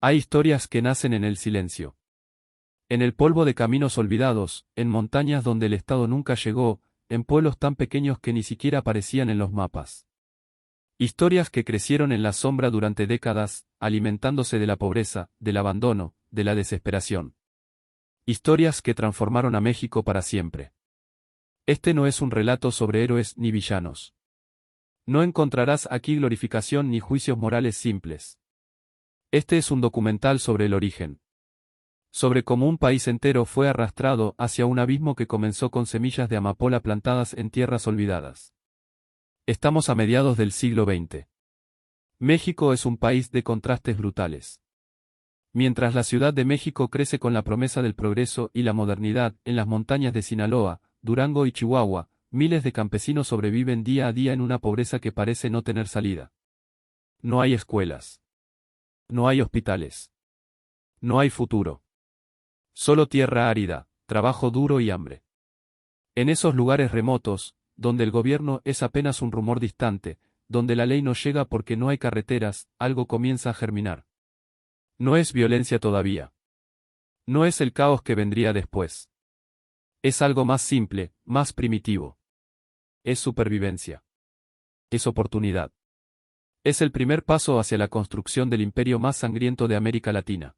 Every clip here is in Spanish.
Hay historias que nacen en el silencio. En el polvo de caminos olvidados, en montañas donde el Estado nunca llegó, en pueblos tan pequeños que ni siquiera aparecían en los mapas. Historias que crecieron en la sombra durante décadas, alimentándose de la pobreza, del abandono, de la desesperación. Historias que transformaron a México para siempre. Este no es un relato sobre héroes ni villanos. No encontrarás aquí glorificación ni juicios morales simples. Este es un documental sobre el origen. Sobre cómo un país entero fue arrastrado hacia un abismo que comenzó con semillas de amapola plantadas en tierras olvidadas. Estamos a mediados del siglo XX. México es un país de contrastes brutales. Mientras la Ciudad de México crece con la promesa del progreso y la modernidad, en las montañas de Sinaloa, Durango y Chihuahua, miles de campesinos sobreviven día a día en una pobreza que parece no tener salida. No hay escuelas. No hay hospitales. No hay futuro. Solo tierra árida, trabajo duro y hambre. En esos lugares remotos, donde el gobierno es apenas un rumor distante, donde la ley no llega porque no hay carreteras, algo comienza a germinar. No es violencia todavía. No es el caos que vendría después. Es algo más simple, más primitivo. Es supervivencia. Es oportunidad. Es el primer paso hacia la construcción del imperio más sangriento de América Latina.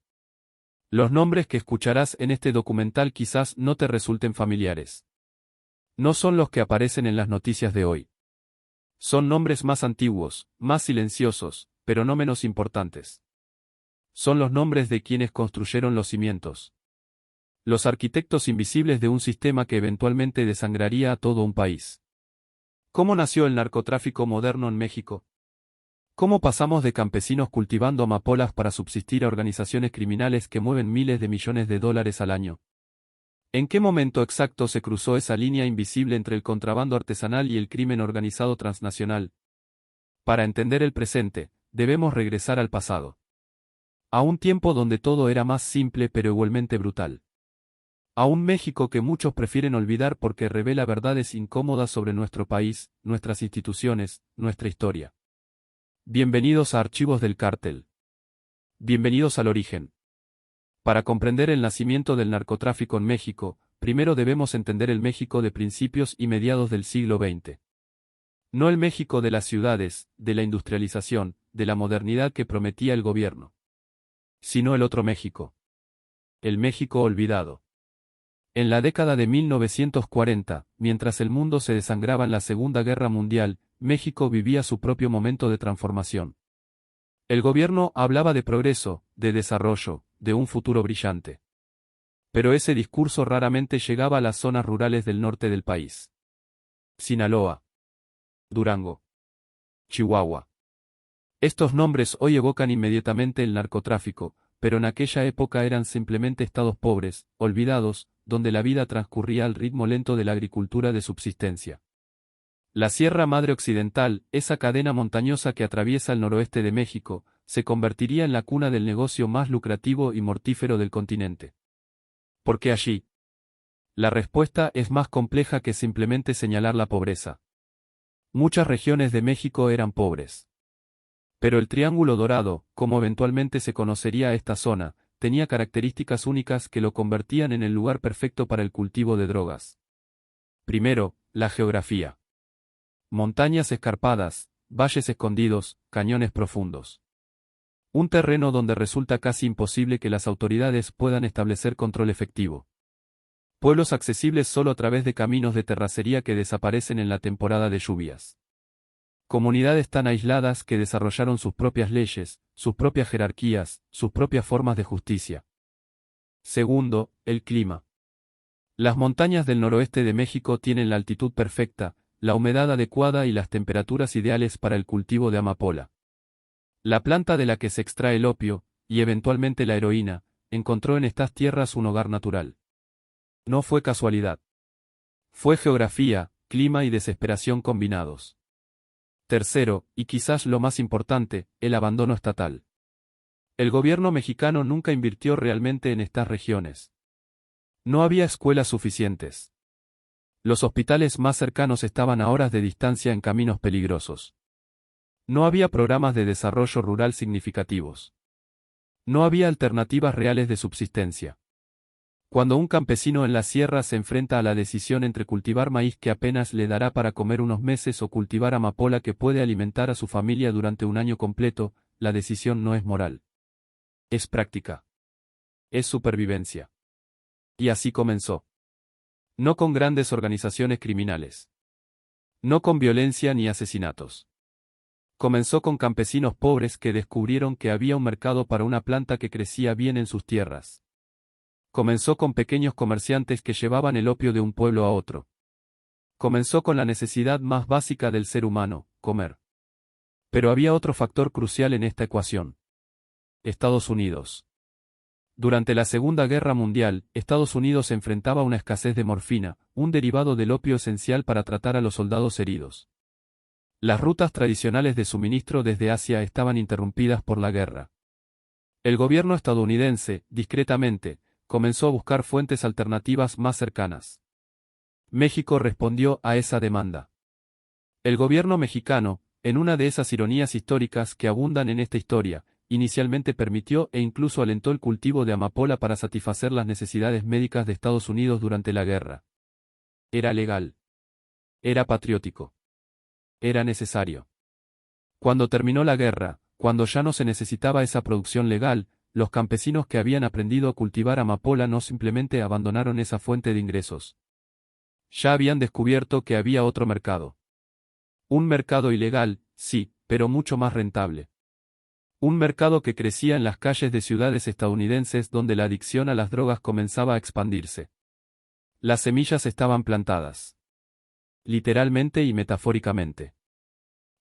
Los nombres que escucharás en este documental quizás no te resulten familiares. No son los que aparecen en las noticias de hoy. Son nombres más antiguos, más silenciosos, pero no menos importantes. Son los nombres de quienes construyeron los cimientos. Los arquitectos invisibles de un sistema que eventualmente desangraría a todo un país. ¿Cómo nació el narcotráfico moderno en México? ¿Cómo pasamos de campesinos cultivando amapolas para subsistir a organizaciones criminales que mueven miles de millones de dólares al año? ¿En qué momento exacto se cruzó esa línea invisible entre el contrabando artesanal y el crimen organizado transnacional? Para entender el presente, debemos regresar al pasado. A un tiempo donde todo era más simple pero igualmente brutal. A un México que muchos prefieren olvidar porque revela verdades incómodas sobre nuestro país, nuestras instituciones, nuestra historia. Bienvenidos a Archivos del Cártel. Bienvenidos al origen. Para comprender el nacimiento del narcotráfico en México, primero debemos entender el México de principios y mediados del siglo XX. No el México de las ciudades, de la industrialización, de la modernidad que prometía el gobierno. Sino el otro México. El México olvidado. En la década de 1940, mientras el mundo se desangraba en la Segunda Guerra Mundial, México vivía su propio momento de transformación. El gobierno hablaba de progreso, de desarrollo, de un futuro brillante. Pero ese discurso raramente llegaba a las zonas rurales del norte del país. Sinaloa. Durango. Chihuahua. Estos nombres hoy evocan inmediatamente el narcotráfico, pero en aquella época eran simplemente estados pobres, olvidados, donde la vida transcurría al ritmo lento de la agricultura de subsistencia. La Sierra Madre Occidental, esa cadena montañosa que atraviesa el noroeste de México, se convertiría en la cuna del negocio más lucrativo y mortífero del continente. ¿Por qué allí? La respuesta es más compleja que simplemente señalar la pobreza. Muchas regiones de México eran pobres. Pero el Triángulo Dorado, como eventualmente se conocería a esta zona, tenía características únicas que lo convertían en el lugar perfecto para el cultivo de drogas. Primero, la geografía. Montañas escarpadas, valles escondidos, cañones profundos. Un terreno donde resulta casi imposible que las autoridades puedan establecer control efectivo. Pueblos accesibles solo a través de caminos de terracería que desaparecen en la temporada de lluvias. Comunidades tan aisladas que desarrollaron sus propias leyes, sus propias jerarquías, sus propias formas de justicia. Segundo, el clima. Las montañas del noroeste de México tienen la altitud perfecta, la humedad adecuada y las temperaturas ideales para el cultivo de amapola. La planta de la que se extrae el opio, y eventualmente la heroína, encontró en estas tierras un hogar natural. No fue casualidad. Fue geografía, clima y desesperación combinados. Tercero, y quizás lo más importante, el abandono estatal. El gobierno mexicano nunca invirtió realmente en estas regiones. No había escuelas suficientes. Los hospitales más cercanos estaban a horas de distancia en caminos peligrosos. No había programas de desarrollo rural significativos. No había alternativas reales de subsistencia. Cuando un campesino en la sierra se enfrenta a la decisión entre cultivar maíz que apenas le dará para comer unos meses o cultivar amapola que puede alimentar a su familia durante un año completo, la decisión no es moral. Es práctica. Es supervivencia. Y así comenzó. No con grandes organizaciones criminales. No con violencia ni asesinatos. Comenzó con campesinos pobres que descubrieron que había un mercado para una planta que crecía bien en sus tierras. Comenzó con pequeños comerciantes que llevaban el opio de un pueblo a otro. Comenzó con la necesidad más básica del ser humano, comer. Pero había otro factor crucial en esta ecuación. Estados Unidos. Durante la Segunda Guerra Mundial, Estados Unidos se enfrentaba a una escasez de morfina, un derivado del opio esencial para tratar a los soldados heridos. Las rutas tradicionales de suministro desde Asia estaban interrumpidas por la guerra. El gobierno estadounidense, discretamente, comenzó a buscar fuentes alternativas más cercanas. México respondió a esa demanda. El gobierno mexicano, en una de esas ironías históricas que abundan en esta historia, inicialmente permitió e incluso alentó el cultivo de amapola para satisfacer las necesidades médicas de Estados Unidos durante la guerra. Era legal. Era patriótico. Era necesario. Cuando terminó la guerra, cuando ya no se necesitaba esa producción legal, los campesinos que habían aprendido a cultivar amapola no simplemente abandonaron esa fuente de ingresos. Ya habían descubierto que había otro mercado. Un mercado ilegal, sí, pero mucho más rentable. Un mercado que crecía en las calles de ciudades estadounidenses donde la adicción a las drogas comenzaba a expandirse. Las semillas estaban plantadas. Literalmente y metafóricamente.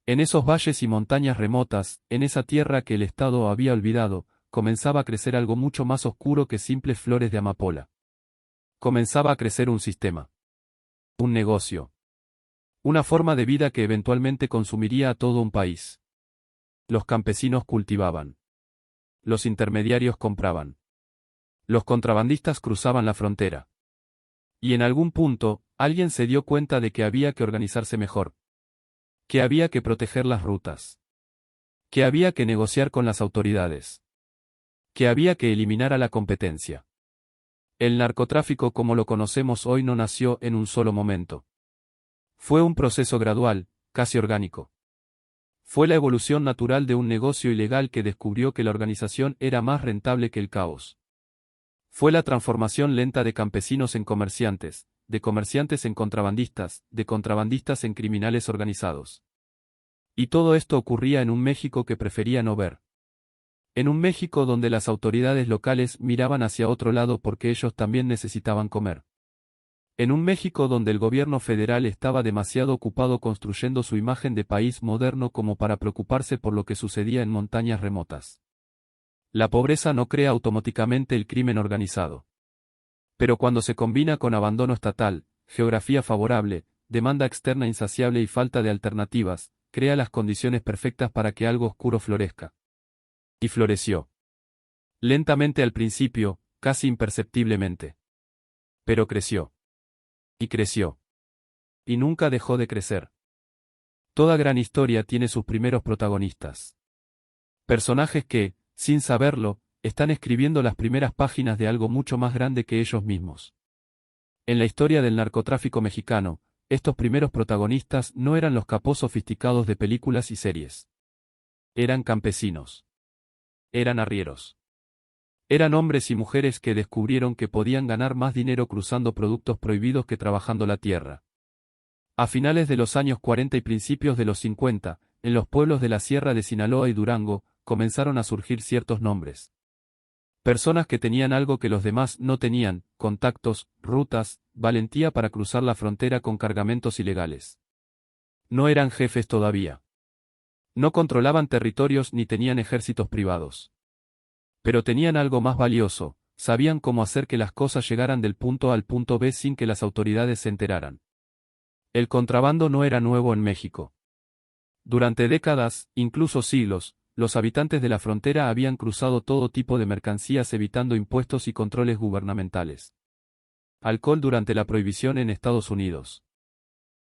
En esos valles y montañas remotas, en esa tierra que el Estado había olvidado, comenzaba a crecer algo mucho más oscuro que simples flores de amapola. Comenzaba a crecer un sistema. Un negocio. Una forma de vida que eventualmente consumiría a todo un país. Los campesinos cultivaban. Los intermediarios compraban. Los contrabandistas cruzaban la frontera. Y en algún punto, alguien se dio cuenta de que había que organizarse mejor. Que había que proteger las rutas. Que había que negociar con las autoridades. Que había que eliminar a la competencia. El narcotráfico como lo conocemos hoy no nació en un solo momento. Fue un proceso gradual, casi orgánico. Fue la evolución natural de un negocio ilegal que descubrió que la organización era más rentable que el caos. Fue la transformación lenta de campesinos en comerciantes, de comerciantes en contrabandistas, de contrabandistas en criminales organizados. Y todo esto ocurría en un México que prefería no ver. En un México donde las autoridades locales miraban hacia otro lado porque ellos también necesitaban comer. En un México donde el gobierno federal estaba demasiado ocupado construyendo su imagen de país moderno como para preocuparse por lo que sucedía en montañas remotas. La pobreza no crea automáticamente el crimen organizado. Pero cuando se combina con abandono estatal, geografía favorable, demanda externa insaciable y falta de alternativas, crea las condiciones perfectas para que algo oscuro florezca. Y floreció. Lentamente al principio, casi imperceptiblemente. Pero creció. Y creció. Y nunca dejó de crecer. Toda gran historia tiene sus primeros protagonistas. Personajes que, sin saberlo, están escribiendo las primeras páginas de algo mucho más grande que ellos mismos. En la historia del narcotráfico mexicano, estos primeros protagonistas no eran los capos sofisticados de películas y series. Eran campesinos. Eran arrieros. Eran hombres y mujeres que descubrieron que podían ganar más dinero cruzando productos prohibidos que trabajando la tierra. A finales de los años 40 y principios de los 50, en los pueblos de la Sierra de Sinaloa y Durango, comenzaron a surgir ciertos nombres. Personas que tenían algo que los demás no tenían: contactos, rutas, valentía para cruzar la frontera con cargamentos ilegales. No eran jefes todavía. No controlaban territorios ni tenían ejércitos privados. Pero tenían algo más valioso: sabían cómo hacer que las cosas llegaran del punto A al punto B sin que las autoridades se enteraran. El contrabando no era nuevo en México. Durante décadas, incluso siglos, los habitantes de la frontera habían cruzado todo tipo de mercancías evitando impuestos y controles gubernamentales. Alcohol durante la prohibición en Estados Unidos.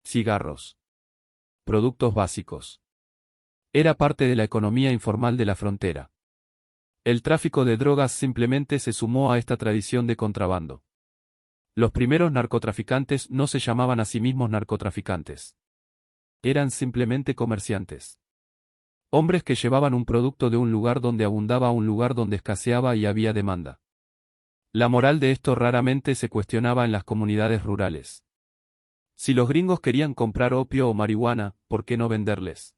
Cigarros. Productos básicos. Era parte de la economía informal de la frontera. El tráfico de drogas simplemente se sumó a esta tradición de contrabando. Los primeros narcotraficantes no se llamaban a sí mismos narcotraficantes. Eran simplemente comerciantes. Hombres que llevaban un producto de un lugar donde abundaba a un lugar donde escaseaba y había demanda. La moral de esto raramente se cuestionaba en las comunidades rurales. Si los gringos querían comprar opio o marihuana, ¿por qué no venderles?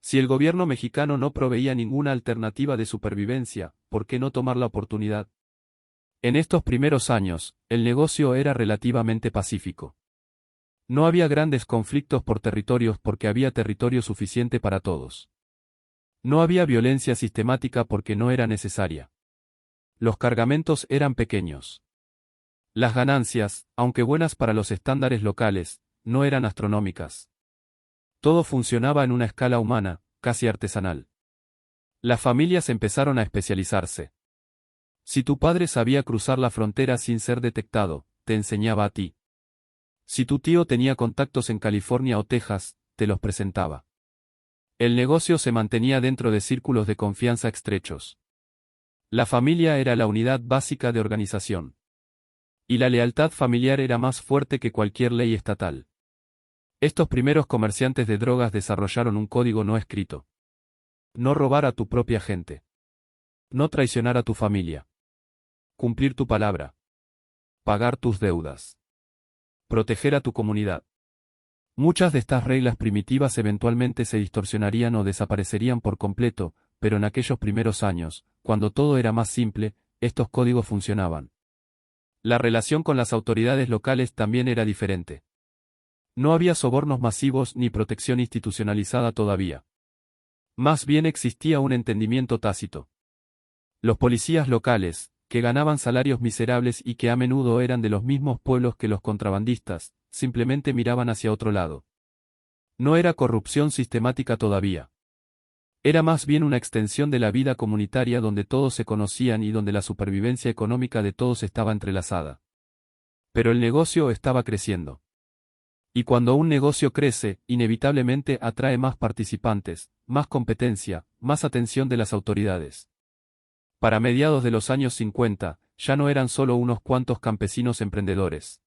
Si el gobierno mexicano no proveía ninguna alternativa de supervivencia, ¿por qué no tomar la oportunidad? En estos primeros años, el negocio era relativamente pacífico. No había grandes conflictos por territorios porque había territorio suficiente para todos. No había violencia sistemática porque no era necesaria. Los cargamentos eran pequeños. Las ganancias, aunque buenas para los estándares locales, no eran astronómicas. Todo funcionaba en una escala humana, casi artesanal. Las familias empezaron a especializarse. Si tu padre sabía cruzar la frontera sin ser detectado, te enseñaba a ti. Si tu tío tenía contactos en California o Texas, te los presentaba. El negocio se mantenía dentro de círculos de confianza estrechos. La familia era la unidad básica de organización. Y la lealtad familiar era más fuerte que cualquier ley estatal. Estos primeros comerciantes de drogas desarrollaron un código no escrito. No robar a tu propia gente. No traicionar a tu familia. Cumplir tu palabra. Pagar tus deudas. Proteger a tu comunidad. Muchas de estas reglas primitivas eventualmente se distorsionarían o desaparecerían por completo, pero en aquellos primeros años, cuando todo era más simple, estos códigos funcionaban. La relación con las autoridades locales también era diferente. No había sobornos masivos ni protección institucionalizada todavía. Más bien existía un entendimiento tácito. Los policías locales, que ganaban salarios miserables y que a menudo eran de los mismos pueblos que los contrabandistas, simplemente miraban hacia otro lado. No era corrupción sistemática todavía. Era más bien una extensión de la vida comunitaria donde todos se conocían y donde la supervivencia económica de todos estaba entrelazada. Pero el negocio estaba creciendo. Y cuando un negocio crece, inevitablemente atrae más participantes, más competencia, más atención de las autoridades. Para mediados de los años 50, ya no eran solo unos cuantos campesinos emprendedores.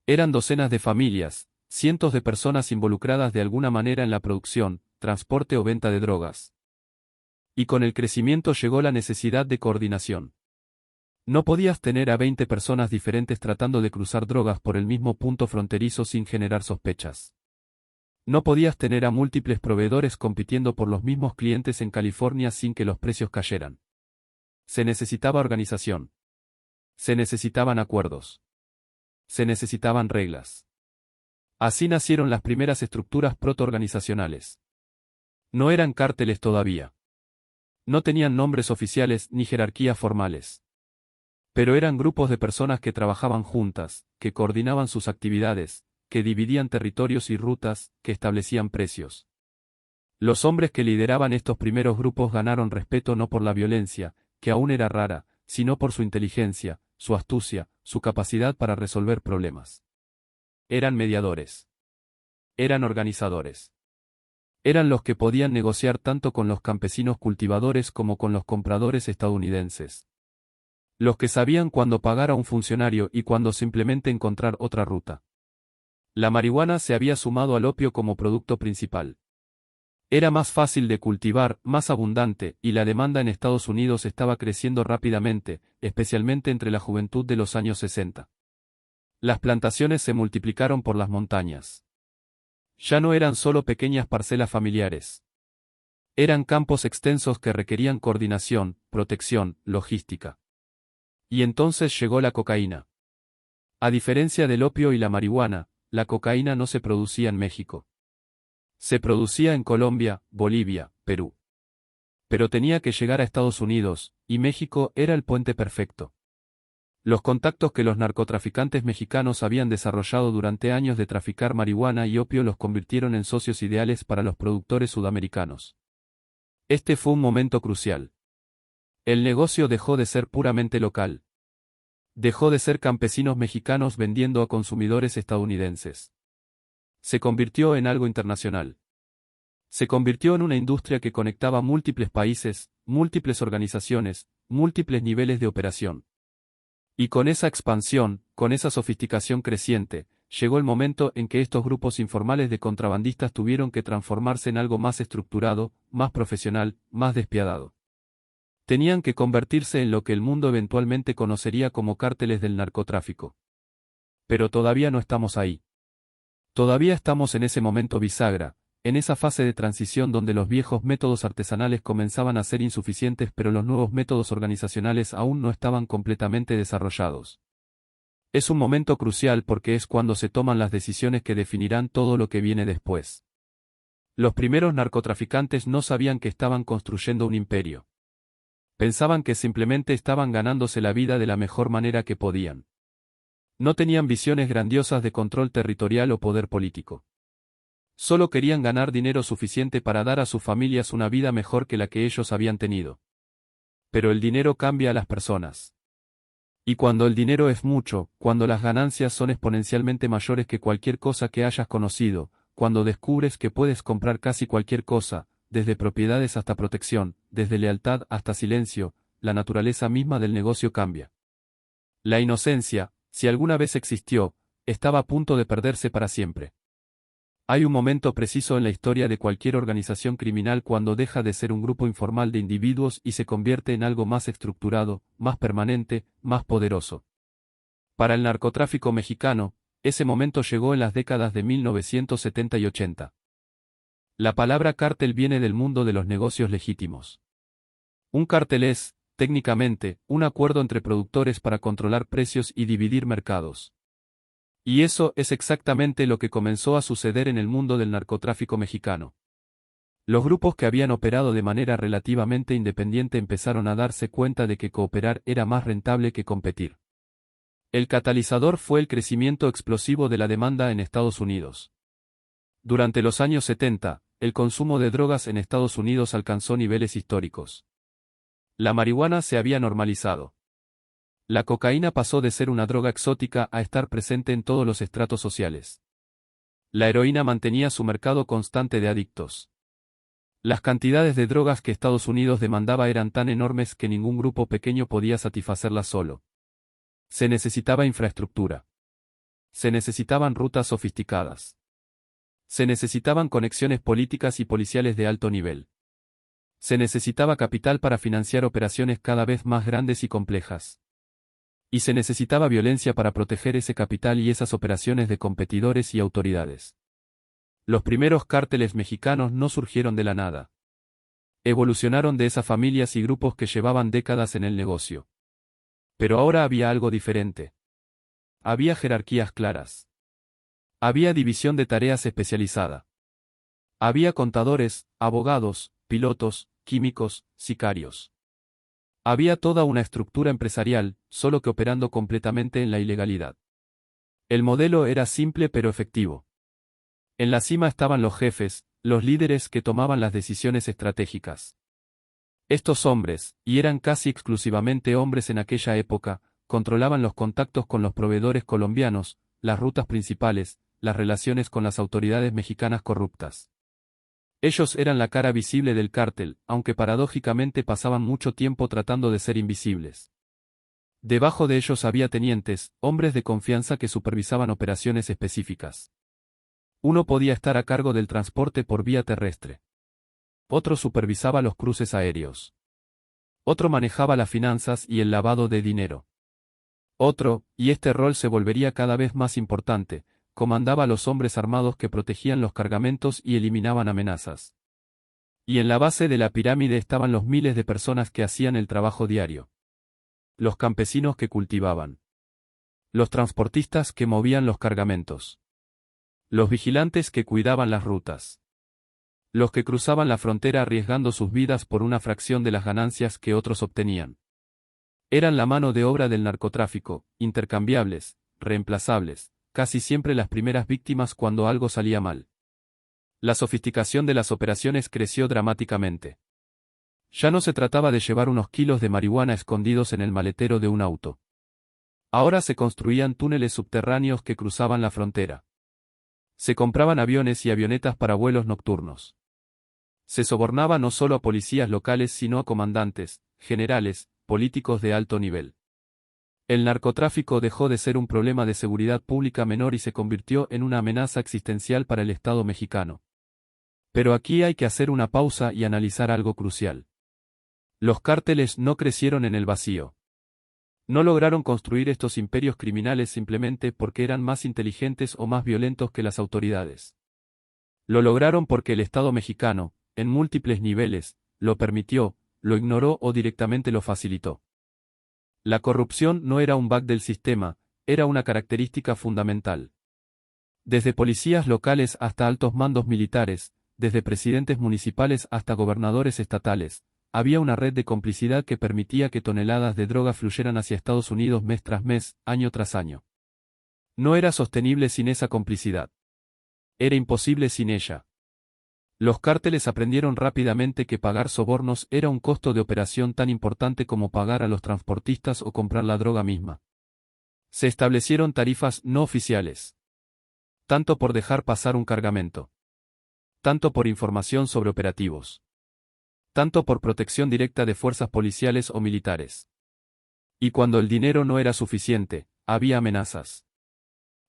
Eran docenas de familias, cientos de personas involucradas de alguna manera en la producción, transporte o venta de drogas. Y con el crecimiento llegó la necesidad de coordinación. No podías tener a 20 personas diferentes tratando de cruzar drogas por el mismo punto fronterizo sin generar sospechas. No podías tener a múltiples proveedores compitiendo por los mismos clientes en California sin que los precios cayeran. Se necesitaba organización. Se necesitaban acuerdos. Se necesitaban reglas. Así nacieron las primeras estructuras protoorganizacionales. No eran cárteles todavía. No tenían nombres oficiales ni jerarquías formales. Pero eran grupos de personas que trabajaban juntas, que coordinaban sus actividades, que dividían territorios y rutas, que establecían precios. Los hombres que lideraban estos primeros grupos ganaron respeto no por la violencia, que aún era rara, sino por su inteligencia, su astucia, su capacidad para resolver problemas. Eran mediadores. Eran organizadores. Eran los que podían negociar tanto con los campesinos cultivadores como con los compradores estadounidenses. Los que sabían cuándo pagar a un funcionario y cuándo simplemente encontrar otra ruta. La marihuana se había sumado al opio como producto principal. Era más fácil de cultivar, más abundante, y la demanda en Estados Unidos estaba creciendo rápidamente, especialmente entre la juventud de los años 60. Las plantaciones se multiplicaron por las montañas. Ya no eran solo pequeñas parcelas familiares. Eran campos extensos que requerían coordinación, protección, logística. Y entonces llegó la cocaína. A diferencia del opio y la marihuana, la cocaína no se producía en México. Se producía en Colombia, Bolivia, Perú. Pero tenía que llegar a Estados Unidos, y México era el puente perfecto. Los contactos que los narcotraficantes mexicanos habían desarrollado durante años de traficar marihuana y opio los convirtieron en socios ideales para los productores sudamericanos. Este fue un momento crucial. El negocio dejó de ser puramente local. Dejó de ser campesinos mexicanos vendiendo a consumidores estadounidenses. Se convirtió en algo internacional. Se convirtió en una industria que conectaba múltiples países, múltiples organizaciones, múltiples niveles de operación. Y con esa expansión, con esa sofisticación creciente, llegó el momento en que estos grupos informales de contrabandistas tuvieron que transformarse en algo más estructurado, más profesional, más despiadado. Tenían que convertirse en lo que el mundo eventualmente conocería como cárteles del narcotráfico. Pero todavía no estamos ahí. Todavía estamos en ese momento bisagra, en esa fase de transición donde los viejos métodos artesanales comenzaban a ser insuficientes pero los nuevos métodos organizacionales aún no estaban completamente desarrollados. Es un momento crucial porque es cuando se toman las decisiones que definirán todo lo que viene después. Los primeros narcotraficantes no sabían que estaban construyendo un imperio. Pensaban que simplemente estaban ganándose la vida de la mejor manera que podían. No tenían visiones grandiosas de control territorial o poder político. Solo querían ganar dinero suficiente para dar a sus familias una vida mejor que la que ellos habían tenido. Pero el dinero cambia a las personas. Y cuando el dinero es mucho, cuando las ganancias son exponencialmente mayores que cualquier cosa que hayas conocido, cuando descubres que puedes comprar casi cualquier cosa, desde propiedades hasta protección, desde lealtad hasta silencio, la naturaleza misma del negocio cambia. La inocencia, si alguna vez existió, estaba a punto de perderse para siempre. Hay un momento preciso en la historia de cualquier organización criminal cuando deja de ser un grupo informal de individuos y se convierte en algo más estructurado, más permanente, más poderoso. Para el narcotráfico mexicano, ese momento llegó en las décadas de 1970 y 80. La palabra cártel viene del mundo de los negocios legítimos. Un cártel es, técnicamente, un acuerdo entre productores para controlar precios y dividir mercados. Y eso es exactamente lo que comenzó a suceder en el mundo del narcotráfico mexicano. Los grupos que habían operado de manera relativamente independiente empezaron a darse cuenta de que cooperar era más rentable que competir. El catalizador fue el crecimiento explosivo de la demanda en Estados Unidos. Durante los años 70, el consumo de drogas en Estados Unidos alcanzó niveles históricos. La marihuana se había normalizado. La cocaína pasó de ser una droga exótica a estar presente en todos los estratos sociales. La heroína mantenía su mercado constante de adictos. Las cantidades de drogas que Estados Unidos demandaba eran tan enormes que ningún grupo pequeño podía satisfacerlas solo. Se necesitaba infraestructura. Se necesitaban rutas sofisticadas. Se necesitaban conexiones políticas y policiales de alto nivel. Se necesitaba capital para financiar operaciones cada vez más grandes y complejas. Y se necesitaba violencia para proteger ese capital y esas operaciones de competidores y autoridades. Los primeros cárteles mexicanos no surgieron de la nada. Evolucionaron de esas familias y grupos que llevaban décadas en el negocio. Pero ahora había algo diferente. Había jerarquías claras. Había división de tareas especializada. Había contadores, abogados, pilotos, químicos, sicarios. Había toda una estructura empresarial, solo que operando completamente en la ilegalidad. El modelo era simple pero efectivo. En la cima estaban los jefes, los líderes que tomaban las decisiones estratégicas. Estos hombres, y eran casi exclusivamente hombres en aquella época, controlaban los contactos con los proveedores colombianos, las rutas principales, las relaciones con las autoridades mexicanas corruptas. Ellos eran la cara visible del cártel, aunque paradójicamente pasaban mucho tiempo tratando de ser invisibles. Debajo de ellos había tenientes, hombres de confianza que supervisaban operaciones específicas. Uno podía estar a cargo del transporte por vía terrestre. Otro supervisaba los cruces aéreos. Otro manejaba las finanzas y el lavado de dinero. Otro, y este rol se volvería cada vez más importante, comandaba a los hombres armados que protegían los cargamentos y eliminaban amenazas. Y en la base de la pirámide estaban los miles de personas que hacían el trabajo diario. Los campesinos que cultivaban. Los transportistas que movían los cargamentos. Los vigilantes que cuidaban las rutas. Los que cruzaban la frontera arriesgando sus vidas por una fracción de las ganancias que otros obtenían. Eran la mano de obra del narcotráfico, intercambiables, reemplazables, casi siempre las primeras víctimas cuando algo salía mal. La sofisticación de las operaciones creció dramáticamente. Ya no se trataba de llevar unos kilos de marihuana escondidos en el maletero de un auto. Ahora se construían túneles subterráneos que cruzaban la frontera. Se compraban aviones y avionetas para vuelos nocturnos. Se sobornaba no solo a policías locales sino a comandantes, generales, políticos de alto nivel. El narcotráfico dejó de ser un problema de seguridad pública menor y se convirtió en una amenaza existencial para el Estado mexicano. Pero aquí hay que hacer una pausa y analizar algo crucial. Los cárteles no crecieron en el vacío. No lograron construir estos imperios criminales simplemente porque eran más inteligentes o más violentos que las autoridades. Lo lograron porque el Estado mexicano, en múltiples niveles, lo permitió, lo ignoró o directamente lo facilitó. La corrupción no era un bug del sistema, era una característica fundamental. Desde policías locales hasta altos mandos militares, desde presidentes municipales hasta gobernadores estatales, había una red de complicidad que permitía que toneladas de droga fluyeran hacia Estados Unidos mes tras mes, año tras año. No era sostenible sin esa complicidad. Era imposible sin ella. Los cárteles aprendieron rápidamente que pagar sobornos era un costo de operación tan importante como pagar a los transportistas o comprar la droga misma. Se establecieron tarifas no oficiales. Tanto por dejar pasar un cargamento. Tanto por información sobre operativos. Tanto por protección directa de fuerzas policiales o militares. Y cuando el dinero no era suficiente, había amenazas.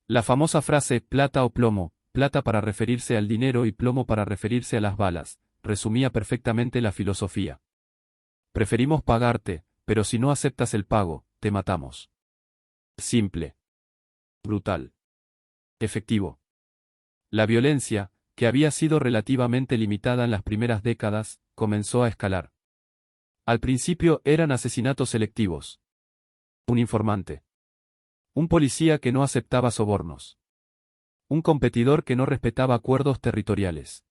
La famosa frase plata o plomo, plata para referirse al dinero y plomo para referirse a las balas, resumía perfectamente la filosofía. Preferimos pagarte, pero si no aceptas el pago, te matamos. Simple. Brutal. Efectivo. La violencia, que había sido relativamente limitada en las primeras décadas, comenzó a escalar. Al principio eran asesinatos selectivos. Un informante. Un policía que no aceptaba sobornos. Un competidor que no respetaba acuerdos territoriales.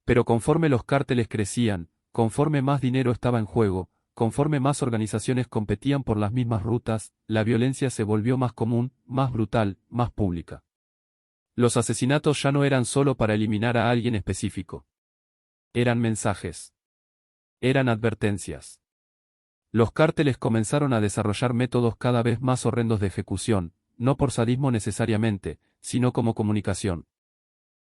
Pero conforme los cárteles crecían, conforme más dinero estaba en juego, conforme más organizaciones competían por las mismas rutas, la violencia se volvió más común, más brutal, más pública. Los asesinatos ya no eran solo para eliminar a alguien específico. Eran mensajes. Eran advertencias. Los cárteles comenzaron a desarrollar métodos cada vez más horrendos de ejecución, no por sadismo necesariamente, sino como comunicación.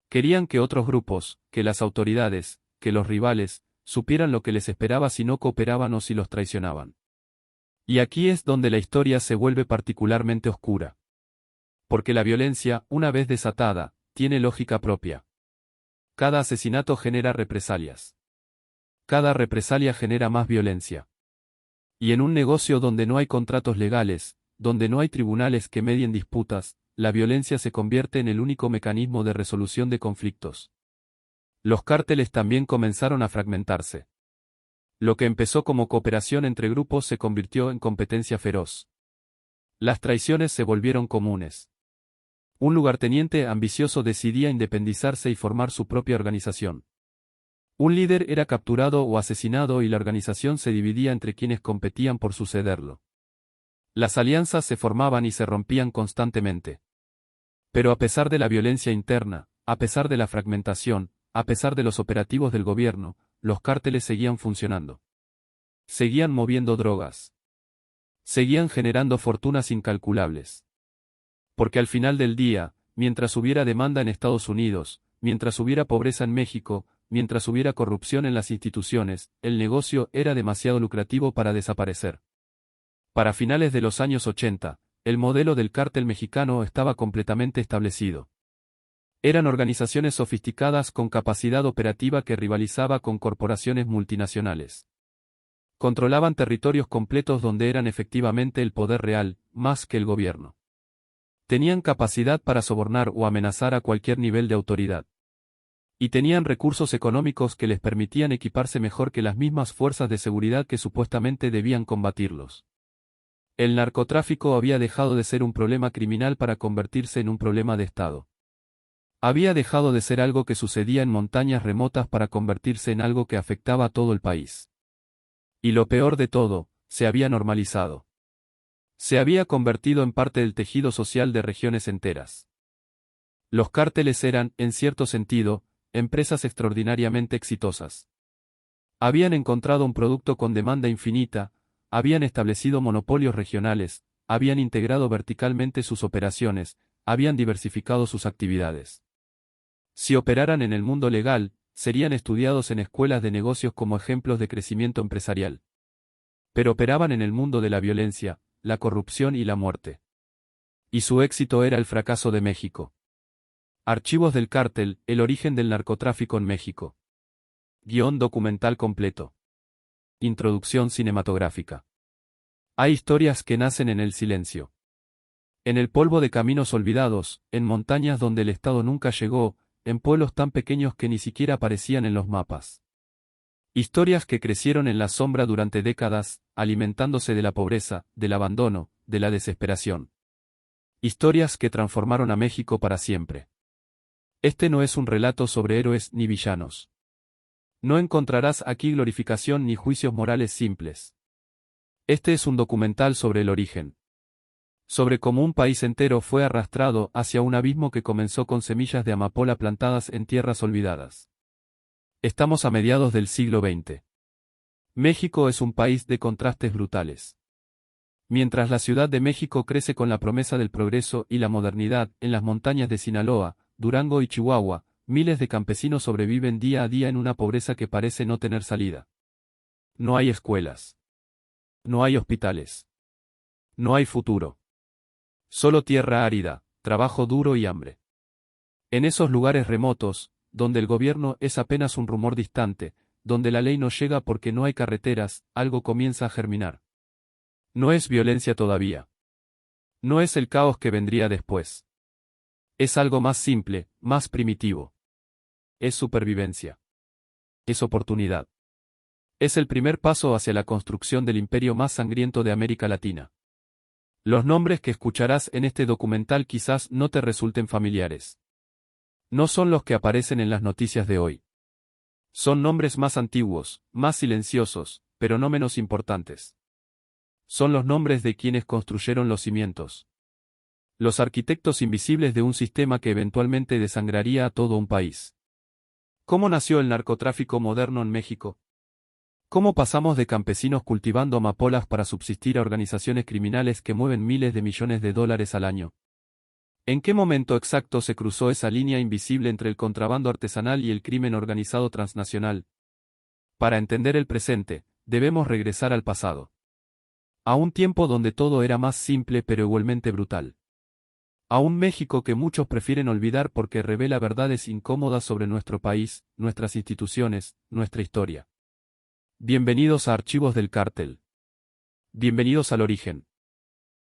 Querían que otros grupos, que las autoridades, que los rivales, supieran lo que les esperaba si no cooperaban o si los traicionaban. Y aquí es donde la historia se vuelve particularmente oscura. Porque la violencia, una vez desatada, tiene lógica propia. Cada asesinato genera represalias. Cada represalia genera más violencia. Y en un negocio donde no hay contratos legales, donde no hay tribunales que medien disputas, la violencia se convierte en el único mecanismo de resolución de conflictos. Los cárteles también comenzaron a fragmentarse. Lo que empezó como cooperación entre grupos se convirtió en competencia feroz. Las traiciones se volvieron comunes. Un lugarteniente ambicioso decidía independizarse y formar su propia organización. Un líder era capturado o asesinado y la organización se dividía entre quienes competían por sucederlo. Las alianzas se formaban y se rompían constantemente. Pero a pesar de la violencia interna, a pesar de la fragmentación, a pesar de los operativos del gobierno, los cárteles seguían funcionando. Seguían moviendo drogas. Seguían generando fortunas incalculables. Porque al final del día, mientras hubiera demanda en Estados Unidos, mientras hubiera pobreza en México, mientras hubiera corrupción en las instituciones, el negocio era demasiado lucrativo para desaparecer. Para finales de los años 80, el modelo del cártel mexicano estaba completamente establecido. Eran organizaciones sofisticadas con capacidad operativa que rivalizaba con corporaciones multinacionales. Controlaban territorios completos donde eran efectivamente el poder real, más que el gobierno. Tenían capacidad para sobornar o amenazar a cualquier nivel de autoridad. Y tenían recursos económicos que les permitían equiparse mejor que las mismas fuerzas de seguridad que supuestamente debían combatirlos. El narcotráfico había dejado de ser un problema criminal para convertirse en un problema de Estado. Había dejado de ser algo que sucedía en montañas remotas para convertirse en algo que afectaba a todo el país. Y lo peor de todo, se había normalizado. Se había convertido en parte del tejido social de regiones enteras. Los cárteles eran, en cierto sentido, empresas extraordinariamente exitosas. Habían encontrado un producto con demanda infinita, habían establecido monopolios regionales, habían integrado verticalmente sus operaciones, habían diversificado sus actividades. Si operaran en el mundo legal, serían estudiados en escuelas de negocios como ejemplos de crecimiento empresarial. Pero operaban en el mundo de la violencia, la corrupción y la muerte. Y su éxito era el fracaso de México. Archivos del cártel, el origen del narcotráfico en México. Guión documental completo. Introducción cinematográfica. Hay historias que nacen en el silencio. En el polvo de caminos olvidados, en montañas donde el Estado nunca llegó, en pueblos tan pequeños que ni siquiera aparecían en los mapas. Historias que crecieron en la sombra durante décadas, alimentándose de la pobreza, del abandono, de la desesperación. Historias que transformaron a México para siempre. Este no es un relato sobre héroes ni villanos. No encontrarás aquí glorificación ni juicios morales simples. Este es un documental sobre el origen. Sobre cómo un país entero fue arrastrado hacia un abismo que comenzó con semillas de amapola plantadas en tierras olvidadas. Estamos a mediados del siglo XX. México es un país de contrastes brutales. Mientras la Ciudad de México crece con la promesa del progreso y la modernidad, en las montañas de Sinaloa, Durango y Chihuahua, miles de campesinos sobreviven día a día en una pobreza que parece no tener salida. No hay escuelas. No hay hospitales. No hay futuro. Solo tierra árida, trabajo duro y hambre. En esos lugares remotos, donde el gobierno es apenas un rumor distante, donde la ley no llega porque no hay carreteras, algo comienza a germinar. No es violencia todavía. No es el caos que vendría después. Es algo más simple, más primitivo. Es supervivencia. Es oportunidad. Es el primer paso hacia la construcción del imperio más sangriento de América Latina. Los nombres que escucharás en este documental quizás no te resulten familiares. No son los que aparecen en las noticias de hoy. Son nombres más antiguos, más silenciosos, pero no menos importantes. Son los nombres de quienes construyeron los cimientos. Los arquitectos invisibles de un sistema que eventualmente desangraría a todo un país. ¿Cómo nació el narcotráfico moderno en México? ¿Cómo pasamos de campesinos cultivando amapolas para subsistir a organizaciones criminales que mueven miles de millones de dólares al año? ¿En qué momento exacto se cruzó esa línea invisible entre el contrabando artesanal y el crimen organizado transnacional? Para entender el presente, debemos regresar al pasado. A un tiempo donde todo era más simple pero igualmente brutal. A un México que muchos prefieren olvidar porque revela verdades incómodas sobre nuestro país, nuestras instituciones, nuestra historia. Bienvenidos a Archivos del Cártel. Bienvenidos al origen.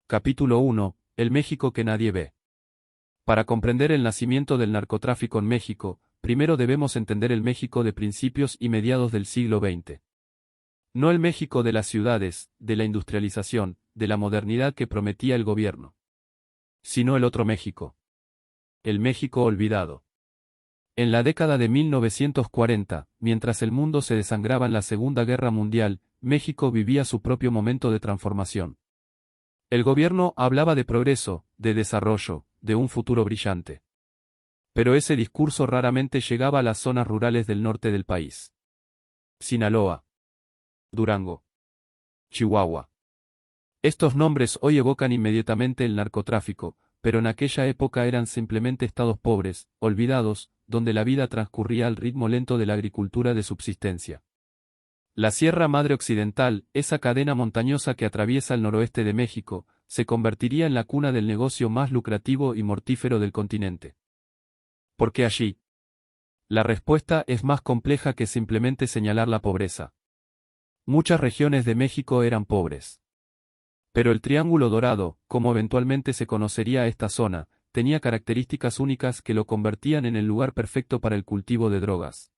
Capítulo 1. El México que nadie ve. Para comprender el nacimiento del narcotráfico en México, primero debemos entender el México de principios y mediados del siglo XX. No el México de las ciudades, de la industrialización, de la modernidad que prometía el gobierno. Sino el otro México. El México olvidado. En la década de 1940, mientras el mundo se desangraba en la Segunda Guerra Mundial, México vivía su propio momento de transformación. El gobierno hablaba de progreso, de desarrollo, de un futuro brillante. Pero ese discurso raramente llegaba a las zonas rurales del norte del país. Sinaloa. Durango. Chihuahua. Estos nombres hoy evocan inmediatamente el narcotráfico, pero en aquella época eran simplemente estados pobres, olvidados, donde la vida transcurría al ritmo lento de la agricultura de subsistencia. La Sierra Madre Occidental, esa cadena montañosa que atraviesa el noroeste de México, se convertiría en la cuna del negocio más lucrativo y mortífero del continente. ¿Por qué allí? La respuesta es más compleja que simplemente señalar la pobreza. Muchas regiones de México eran pobres. Pero el Triángulo Dorado, como eventualmente se conocería a esta zona, tenía características únicas que lo convertían en el lugar perfecto para el cultivo de drogas.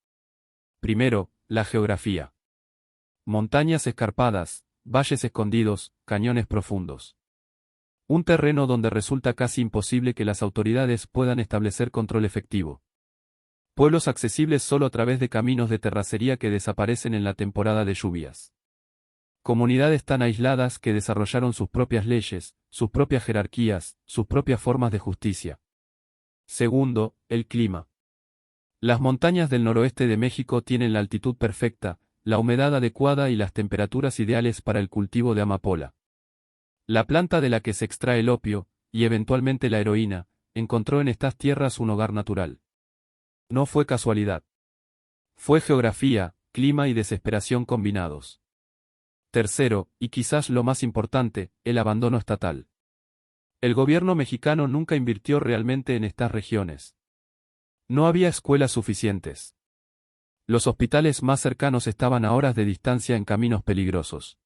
Primero, la geografía. Montañas escarpadas, valles escondidos, cañones profundos. Un terreno donde resulta casi imposible que las autoridades puedan establecer control efectivo. Pueblos accesibles solo a través de caminos de terracería que desaparecen en la temporada de lluvias. Comunidades tan aisladas que desarrollaron sus propias leyes, sus propias jerarquías, sus propias formas de justicia. Segundo, el clima. Las montañas del noroeste de México tienen la altitud perfecta, la humedad adecuada y las temperaturas ideales para el cultivo de amapola. La planta de la que se extrae el opio, y eventualmente la heroína, encontró en estas tierras un hogar natural. No fue casualidad. Fue geografía, clima y desesperación combinados. Tercero, y quizás lo más importante, el abandono estatal. El gobierno mexicano nunca invirtió realmente en estas regiones. No había escuelas suficientes. Los hospitales más cercanos estaban a horas de distancia en caminos peligrosos.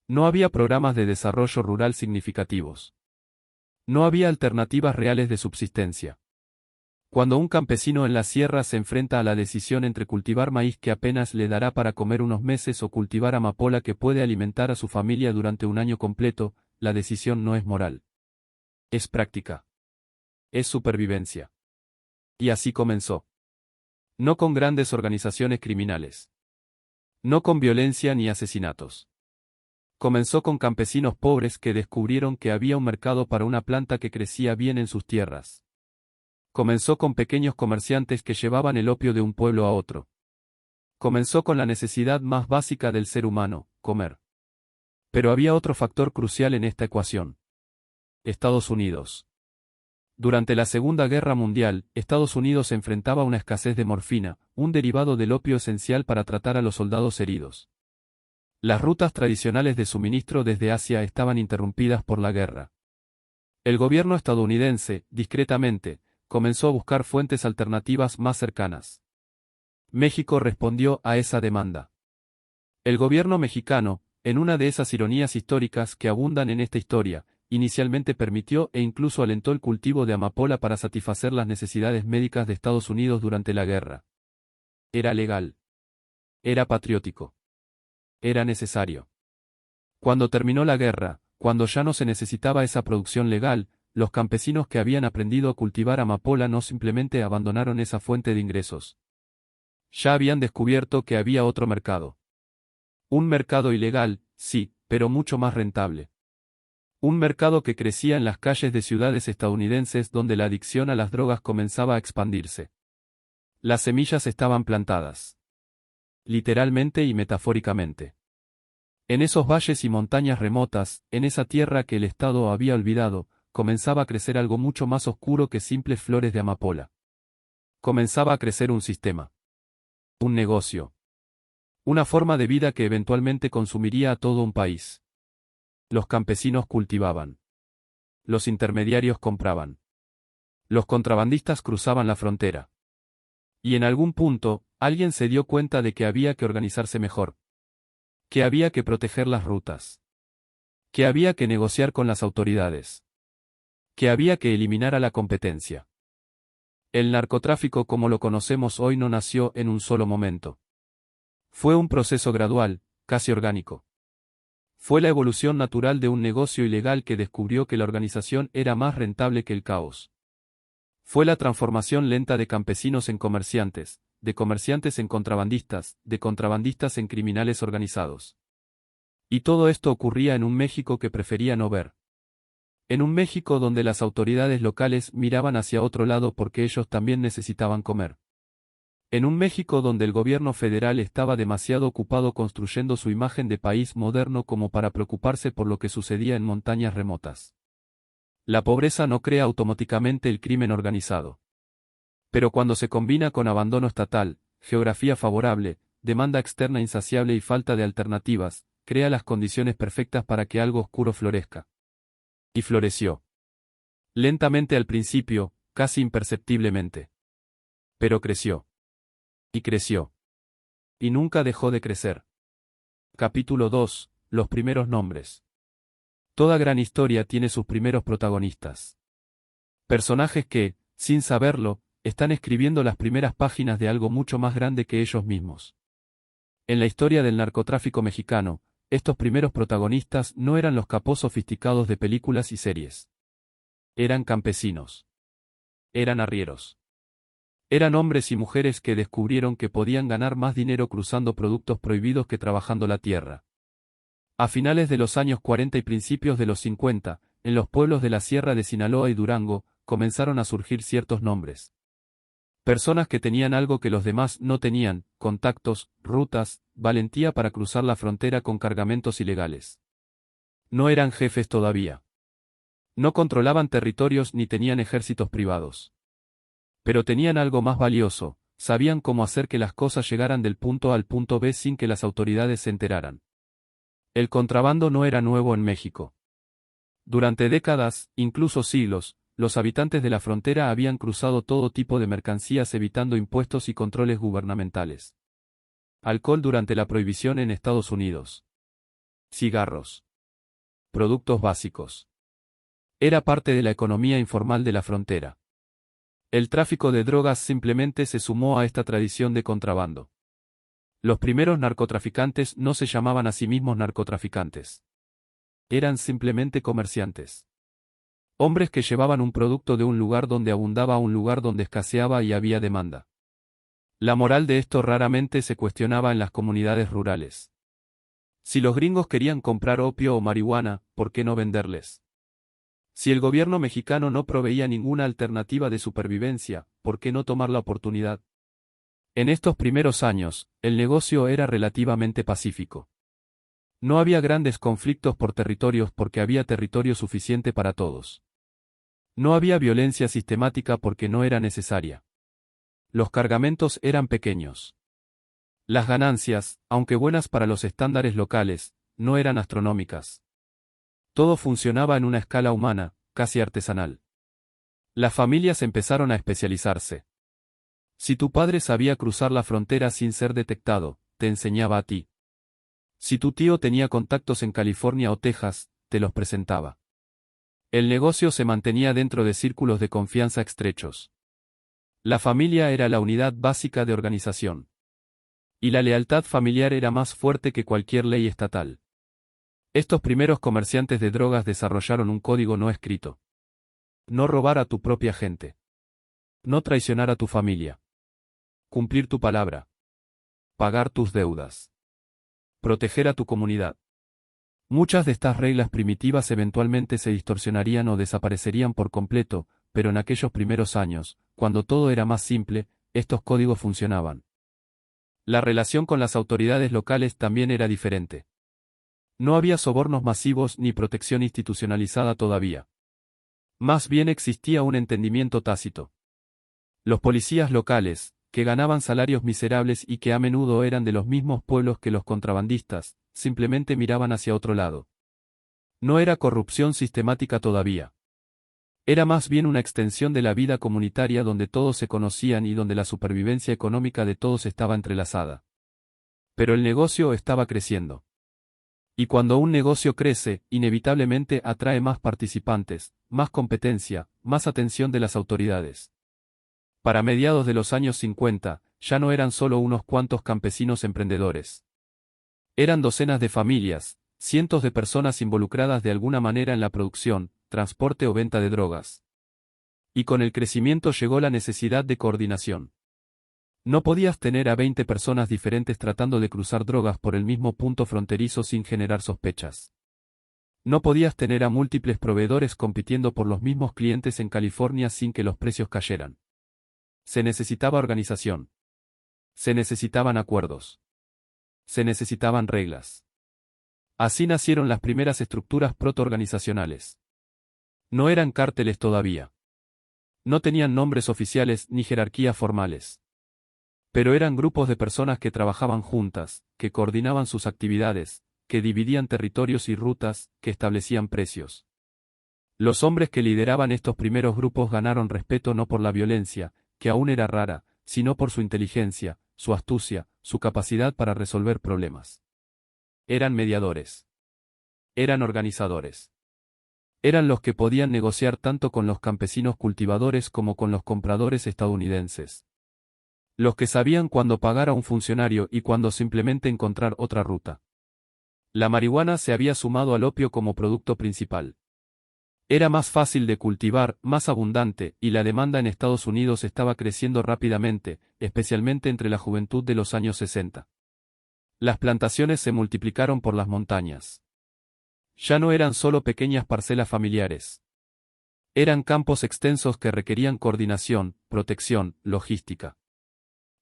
No había programas de desarrollo rural significativos. No había alternativas reales de subsistencia. Cuando un campesino en la sierra se enfrenta a la decisión entre cultivar maíz que apenas le dará para comer unos meses o cultivar amapola que puede alimentar a su familia durante un año completo, la decisión no es moral. Es práctica. Es supervivencia. Y así comenzó. No con grandes organizaciones criminales. No con violencia ni asesinatos. Comenzó con campesinos pobres que descubrieron que había un mercado para una planta que crecía bien en sus tierras. Comenzó con pequeños comerciantes que llevaban el opio de un pueblo a otro. Comenzó con la necesidad más básica del ser humano, comer. Pero había otro factor crucial en esta ecuación. Estados Unidos. Durante la Segunda Guerra Mundial, Estados Unidos enfrentaba una escasez de morfina, un derivado del opio esencial para tratar a los soldados heridos. Las rutas tradicionales de suministro desde Asia estaban interrumpidas por la guerra. El gobierno estadounidense, discretamente, comenzó a buscar fuentes alternativas más cercanas. México respondió a esa demanda. El gobierno mexicano, en una de esas ironías históricas que abundan en esta historia, inicialmente permitió e incluso alentó el cultivo de amapola para satisfacer las necesidades médicas de Estados Unidos durante la guerra. Era legal. Era patriótico. Era necesario. Cuando terminó la guerra, cuando ya no se necesitaba esa producción legal, los campesinos que habían aprendido a cultivar amapola no simplemente abandonaron esa fuente de ingresos. Ya habían descubierto que había otro mercado. Un mercado ilegal, sí, pero mucho más rentable. Un mercado que crecía en las calles de ciudades estadounidenses donde la adicción a las drogas comenzaba a expandirse. Las semillas estaban plantadas. Literalmente y metafóricamente. En esos valles y montañas remotas, en esa tierra que el Estado había olvidado, comenzaba a crecer algo mucho más oscuro que simples flores de amapola. Comenzaba a crecer un sistema. Un negocio. Una forma de vida que eventualmente consumiría a todo un país. Los campesinos cultivaban. Los intermediarios compraban. Los contrabandistas cruzaban la frontera. Y en algún punto, alguien se dio cuenta de que había que organizarse mejor. Que había que proteger las rutas. Que había que negociar con las autoridades. Que había que eliminar a la competencia. El narcotráfico como lo conocemos hoy no nació en un solo momento. Fue un proceso gradual, casi orgánico. Fue la evolución natural de un negocio ilegal que descubrió que la organización era más rentable que el caos. Fue la transformación lenta de campesinos en comerciantes, de comerciantes en contrabandistas, de contrabandistas en criminales organizados. Y todo esto ocurría en un México que prefería no ver. En un México donde las autoridades locales miraban hacia otro lado porque ellos también necesitaban comer. En un México donde el gobierno federal estaba demasiado ocupado construyendo su imagen de país moderno como para preocuparse por lo que sucedía en montañas remotas. La pobreza no crea automáticamente el crimen organizado. Pero cuando se combina con abandono estatal, geografía favorable, demanda externa insaciable y falta de alternativas, crea las condiciones perfectas para que algo oscuro florezca. Y floreció. Lentamente al principio, casi imperceptiblemente. Pero creció. Y creció. Y nunca dejó de crecer. Capítulo 2. Los primeros nombres. Toda gran historia tiene sus primeros protagonistas. Personajes que, sin saberlo, están escribiendo las primeras páginas de algo mucho más grande que ellos mismos. En la historia del narcotráfico mexicano, estos primeros protagonistas no eran los capos sofisticados de películas y series. Eran campesinos. Eran arrieros. Eran hombres y mujeres que descubrieron que podían ganar más dinero cruzando productos prohibidos que trabajando la tierra. A finales de los años 40 y principios de los 50, en los pueblos de la Sierra de Sinaloa y Durango, comenzaron a surgir ciertos nombres. Personas que tenían algo que los demás no tenían: contactos, rutas, valentía para cruzar la frontera con cargamentos ilegales. No eran jefes todavía. No controlaban territorios ni tenían ejércitos privados. Pero tenían algo más valioso: Sabían cómo hacer que las cosas llegaran del punto A al punto B sin que las autoridades se enteraran. El contrabando no era nuevo en México. Durante décadas, incluso siglos, los habitantes de la frontera habían cruzado todo tipo de mercancías evitando impuestos y controles gubernamentales. Alcohol durante la prohibición en Estados Unidos. Cigarros. Productos básicos. Era parte de la economía informal de la frontera. El tráfico de drogas simplemente se sumó a esta tradición de contrabando. Los primeros narcotraficantes no se llamaban a sí mismos narcotraficantes. Eran simplemente comerciantes. Hombres que llevaban un producto de un lugar donde abundaba a un lugar donde escaseaba y había demanda. La moral de esto raramente se cuestionaba en las comunidades rurales. Si los gringos querían comprar opio o marihuana, ¿por qué no venderles? Si el gobierno mexicano no proveía ninguna alternativa de supervivencia, ¿por qué no tomar la oportunidad? En estos primeros años, el negocio era relativamente pacífico. No había grandes conflictos por territorios porque había territorio suficiente para todos. No había violencia sistemática porque no era necesaria. Los cargamentos eran pequeños. Las ganancias, aunque buenas para los estándares locales, no eran astronómicas. Todo funcionaba en una escala humana, casi artesanal. Las familias empezaron a especializarse. Si tu padre sabía cruzar la frontera sin ser detectado, te enseñaba a ti. Si tu tío tenía contactos en California o Texas, te los presentaba. El negocio se mantenía dentro de círculos de confianza estrechos. La familia era la unidad básica de organización. Y la lealtad familiar era más fuerte que cualquier ley estatal. Estos primeros comerciantes de drogas desarrollaron un código no escrito. No robar a tu propia gente. No traicionar a tu familia. Cumplir tu palabra. Pagar tus deudas. Proteger a tu comunidad. Muchas de estas reglas primitivas eventualmente se distorsionarían o desaparecerían por completo, pero en aquellos primeros años, cuando todo era más simple, estos códigos funcionaban. La relación con las autoridades locales también era diferente. No había sobornos masivos ni protección institucionalizada todavía. Más bien existía un entendimiento tácito. Los policías locales, que ganaban salarios miserables y que a menudo eran de los mismos pueblos que los contrabandistas, simplemente miraban hacia otro lado. No era corrupción sistemática todavía. Era más bien una extensión de la vida comunitaria donde todos se conocían y donde la supervivencia económica de todos estaba entrelazada. Pero el negocio estaba creciendo. Y cuando un negocio crece, inevitablemente atrae más participantes, más competencia, más atención de las autoridades. Para mediados de los años 50, ya no eran solo unos cuantos campesinos emprendedores. Eran docenas de familias, cientos de personas involucradas de alguna manera en la producción, transporte o venta de drogas. Y con el crecimiento llegó la necesidad de coordinación. No podías tener a 20 personas diferentes tratando de cruzar drogas por el mismo punto fronterizo sin generar sospechas. No podías tener a múltiples proveedores compitiendo por los mismos clientes en California sin que los precios cayeran. Se necesitaba organización. Se necesitaban acuerdos. Se necesitaban reglas. Así nacieron las primeras estructuras protoorganizacionales. No eran cárteles todavía. No tenían nombres oficiales ni jerarquías formales. Pero eran grupos de personas que trabajaban juntas, que coordinaban sus actividades, que dividían territorios y rutas, que establecían precios. Los hombres que lideraban estos primeros grupos ganaron respeto no por la violencia, que aún era rara, sino por su inteligencia, su astucia, su capacidad para resolver problemas. Eran mediadores. Eran organizadores. Eran los que podían negociar tanto con los campesinos cultivadores como con los compradores estadounidenses. Los que sabían cuándo pagar a un funcionario y cuándo simplemente encontrar otra ruta. La marihuana se había sumado al opio como producto principal. Era más fácil de cultivar, más abundante, y la demanda en Estados Unidos estaba creciendo rápidamente, especialmente entre la juventud de los años 60. Las plantaciones se multiplicaron por las montañas. Ya no eran solo pequeñas parcelas familiares. Eran campos extensos que requerían coordinación, protección, logística.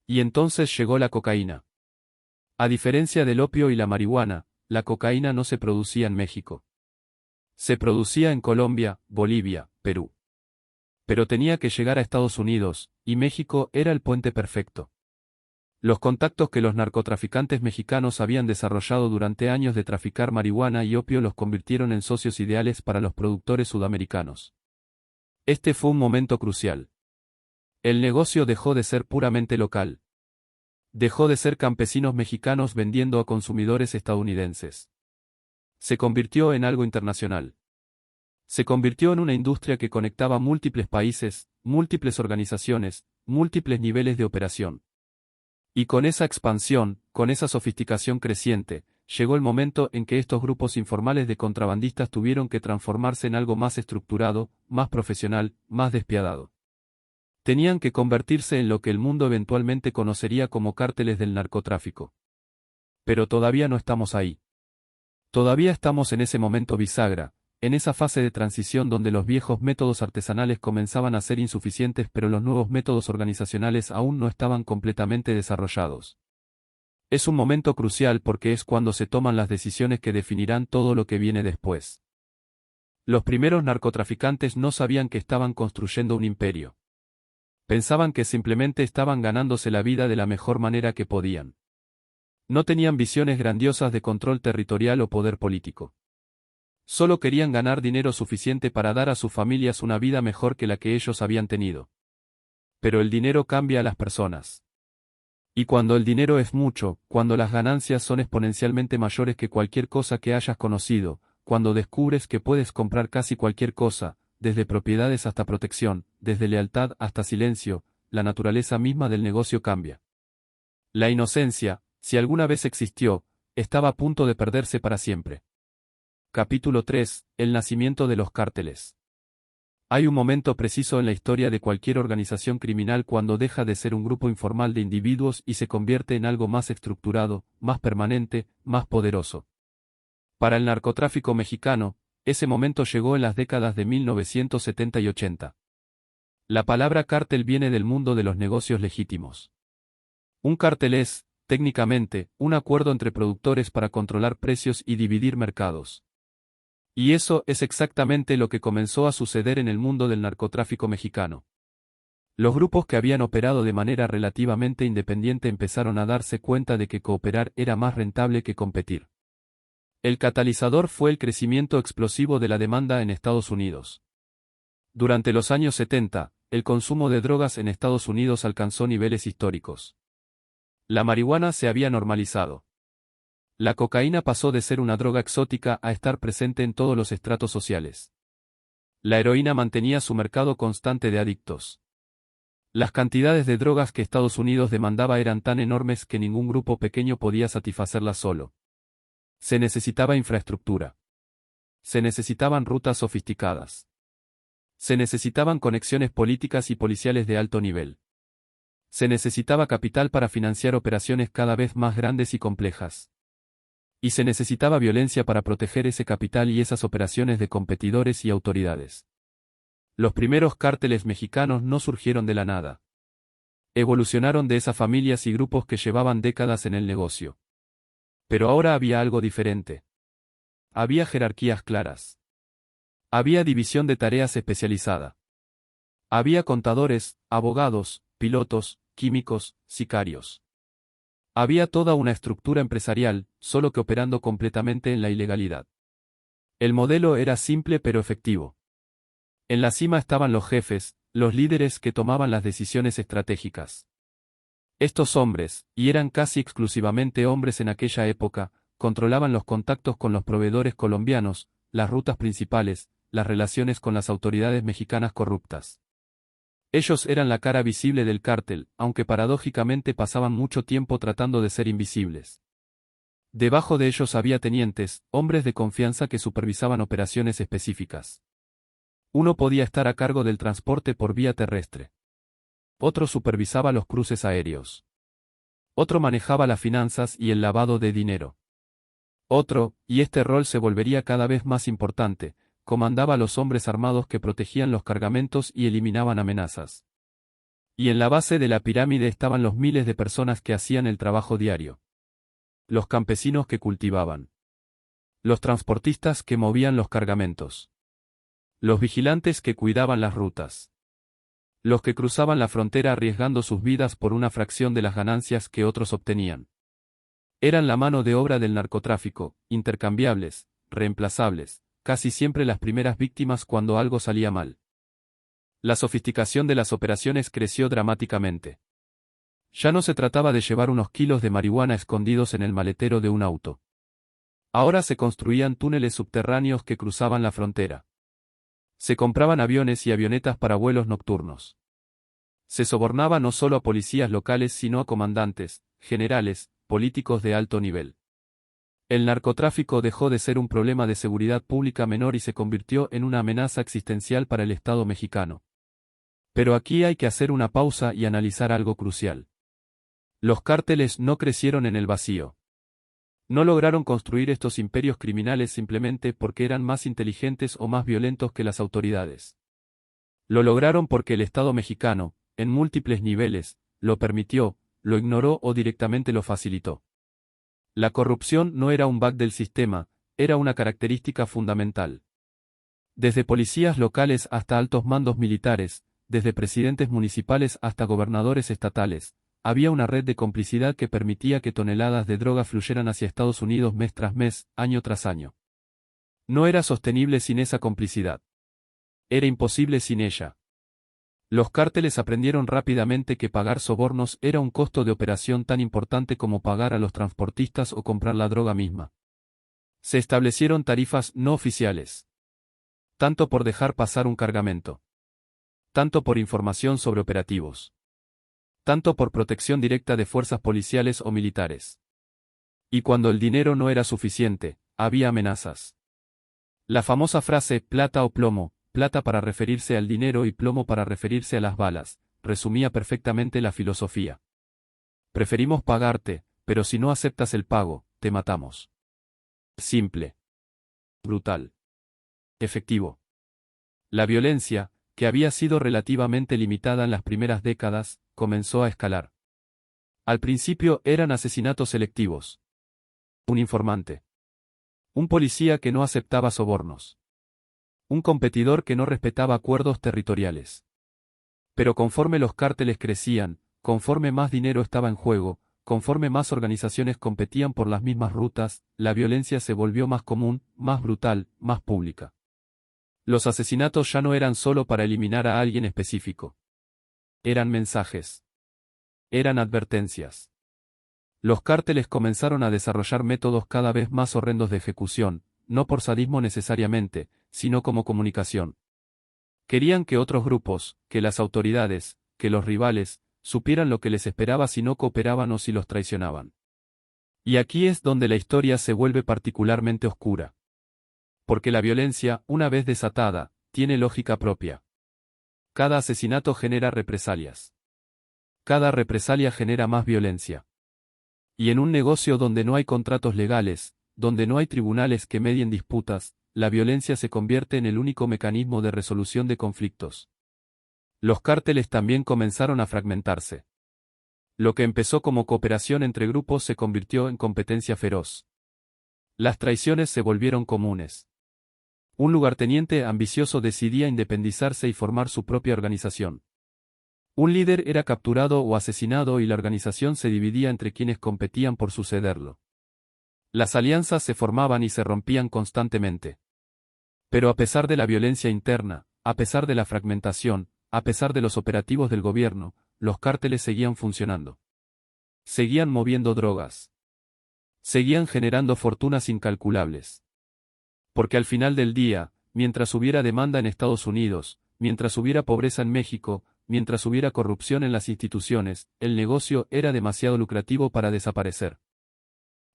Y entonces llegó la cocaína. A diferencia del opio y la marihuana, la cocaína no se producía en México. Se producía en Colombia, Bolivia, Perú. Pero tenía que llegar a Estados Unidos, y México era el puente perfecto. Los contactos que los narcotraficantes mexicanos habían desarrollado durante años de traficar marihuana y opio los convirtieron en socios ideales para los productores sudamericanos. Este fue un momento crucial. El negocio dejó de ser puramente local. Dejó de ser campesinos mexicanos vendiendo a consumidores estadounidenses. Se convirtió en algo internacional. Se convirtió en una industria que conectaba múltiples países, múltiples organizaciones, múltiples niveles de operación. Y con esa expansión, con esa sofisticación creciente, llegó el momento en que estos grupos informales de contrabandistas tuvieron que transformarse en algo más estructurado, más profesional, más despiadado. Tenían que convertirse en lo que el mundo eventualmente conocería como cárteles del narcotráfico. Pero todavía no estamos ahí. Todavía estamos en ese momento bisagra, en esa fase de transición donde los viejos métodos artesanales comenzaban a ser insuficientes pero los nuevos métodos organizacionales aún no estaban completamente desarrollados. Es un momento crucial porque es cuando se toman las decisiones que definirán todo lo que viene después. Los primeros narcotraficantes no sabían que estaban construyendo un imperio. Pensaban que simplemente estaban ganándose la vida de la mejor manera que podían. No tenían visiones grandiosas de control territorial o poder político. Solo querían ganar dinero suficiente para dar a sus familias una vida mejor que la que ellos habían tenido. Pero el dinero cambia a las personas. Y cuando el dinero es mucho, cuando las ganancias son exponencialmente mayores que cualquier cosa que hayas conocido, cuando descubres que puedes comprar casi cualquier cosa, desde propiedades hasta protección, desde lealtad hasta silencio, la naturaleza misma del negocio cambia. La inocencia, si alguna vez existió, estaba a punto de perderse para siempre. Capítulo 3. El nacimiento de los cárteles. Hay un momento preciso en la historia de cualquier organización criminal cuando deja de ser un grupo informal de individuos y se convierte en algo más estructurado, más permanente, más poderoso. Para el narcotráfico mexicano, ese momento llegó en las décadas de 1970 y 80. La palabra cártel viene del mundo de los negocios legítimos. Un cártel es, técnicamente, un acuerdo entre productores para controlar precios y dividir mercados. Y eso es exactamente lo que comenzó a suceder en el mundo del narcotráfico mexicano. Los grupos que habían operado de manera relativamente independiente empezaron a darse cuenta de que cooperar era más rentable que competir. El catalizador fue el crecimiento explosivo de la demanda en Estados Unidos. Durante los años 70, el consumo de drogas en Estados Unidos alcanzó niveles históricos. La marihuana se había normalizado. La cocaína pasó de ser una droga exótica a estar presente en todos los estratos sociales. La heroína mantenía su mercado constante de adictos. Las cantidades de drogas que Estados Unidos demandaba eran tan enormes que ningún grupo pequeño podía satisfacerlas solo. Se necesitaba infraestructura. Se necesitaban rutas sofisticadas. Se necesitaban conexiones políticas y policiales de alto nivel. Se necesitaba capital para financiar operaciones cada vez más grandes y complejas. Y se necesitaba violencia para proteger ese capital y esas operaciones de competidores y autoridades. Los primeros cárteles mexicanos no surgieron de la nada. Evolucionaron de esas familias y grupos que llevaban décadas en el negocio. Pero ahora había algo diferente. Había jerarquías claras. Había división de tareas especializada. Había contadores, abogados, pilotos, químicos, sicarios. Había toda una estructura empresarial, solo que operando completamente en la ilegalidad. El modelo era simple pero efectivo. En la cima estaban los jefes, los líderes que tomaban las decisiones estratégicas. Estos hombres, y eran casi exclusivamente hombres en aquella época, controlaban los contactos con los proveedores colombianos, las rutas principales, las relaciones con las autoridades mexicanas corruptas. Ellos eran la cara visible del cártel, aunque paradójicamente pasaban mucho tiempo tratando de ser invisibles. Debajo de ellos había tenientes, hombres de confianza que supervisaban operaciones específicas. Uno podía estar a cargo del transporte por vía terrestre. Otro supervisaba los cruces aéreos. Otro manejaba las finanzas y el lavado de dinero. Otro, y este rol se volvería cada vez más importante, comandaba a los hombres armados que protegían los cargamentos y eliminaban amenazas. Y en la base de la pirámide estaban los miles de personas que hacían el trabajo diario. Los campesinos que cultivaban. Los transportistas que movían los cargamentos. Los vigilantes que cuidaban las rutas. Los que cruzaban la frontera arriesgando sus vidas por una fracción de las ganancias que otros obtenían. Eran la mano de obra del narcotráfico, intercambiables, reemplazables, casi siempre las primeras víctimas cuando algo salía mal. La sofisticación de las operaciones creció dramáticamente. Ya no se trataba de llevar unos kilos de marihuana escondidos en el maletero de un auto. Ahora se construían túneles subterráneos que cruzaban la frontera. Se compraban aviones y avionetas para vuelos nocturnos. Se sobornaba no solo a policías locales sino a comandantes, generales, políticos de alto nivel. El narcotráfico dejó de ser un problema de seguridad pública menor y se convirtió en una amenaza existencial para el Estado mexicano. Pero aquí hay que hacer una pausa y analizar algo crucial. Los cárteles no crecieron en el vacío. No lograron construir estos imperios criminales simplemente porque eran más inteligentes o más violentos que las autoridades. Lo lograron porque el Estado mexicano, en múltiples niveles, lo permitió, lo ignoró o directamente lo facilitó. La corrupción no era un bug del sistema, era una característica fundamental. Desde policías locales hasta altos mandos militares, desde presidentes municipales hasta gobernadores estatales, había una red de complicidad que permitía que toneladas de droga fluyeran hacia Estados Unidos mes tras mes, año tras año. No era sostenible sin esa complicidad. Era imposible sin ella. Los cárteles aprendieron rápidamente que pagar sobornos era un costo de operación tan importante como pagar a los transportistas o comprar la droga misma. Se establecieron tarifas no oficiales. Tanto por dejar pasar un cargamento. Tanto por información sobre operativos. Tanto por protección directa de fuerzas policiales o militares. Y cuando el dinero no era suficiente, había amenazas. La famosa frase plata o plomo, plata para referirse al dinero y plomo para referirse a las balas, resumía perfectamente la filosofía. Preferimos pagarte, pero si no aceptas el pago, te matamos. Simple. Brutal. Efectivo. La violencia, que había sido relativamente limitada en las primeras décadas, comenzó a escalar. Al principio eran asesinatos selectivos. Un informante. Un policía que no aceptaba sobornos. Un competidor que no respetaba acuerdos territoriales. Pero conforme los cárteles crecían, conforme más dinero estaba en juego, conforme más organizaciones competían por las mismas rutas, la violencia se volvió más común, más brutal, más pública. Los asesinatos ya no eran solo para eliminar a alguien específico. Eran mensajes. Eran advertencias. Los cárteles comenzaron a desarrollar métodos cada vez más horrendos de ejecución, no por sadismo necesariamente, sino como comunicación. Querían que otros grupos, que las autoridades, que los rivales, supieran lo que les esperaba si no cooperaban o si los traicionaban. Y aquí es donde la historia se vuelve particularmente oscura. Porque la violencia, una vez desatada, tiene lógica propia. Cada asesinato genera represalias. Cada represalia genera más violencia. Y en un negocio donde no hay contratos legales, donde no hay tribunales que medien disputas, la violencia se convierte en el único mecanismo de resolución de conflictos. Los cárteles también comenzaron a fragmentarse. Lo que empezó como cooperación entre grupos se convirtió en competencia feroz. Las traiciones se volvieron comunes. Un lugarteniente ambicioso decidía independizarse y formar su propia organización. Un líder era capturado o asesinado y la organización se dividía entre quienes competían por sucederlo. Las alianzas se formaban y se rompían constantemente. Pero a pesar de la violencia interna, a pesar de la fragmentación, a pesar de los operativos del gobierno, los cárteles seguían funcionando. Seguían moviendo drogas. Seguían generando fortunas incalculables. Porque al final del día, mientras hubiera demanda en Estados Unidos, mientras hubiera pobreza en México, mientras hubiera corrupción en las instituciones, el negocio era demasiado lucrativo para desaparecer.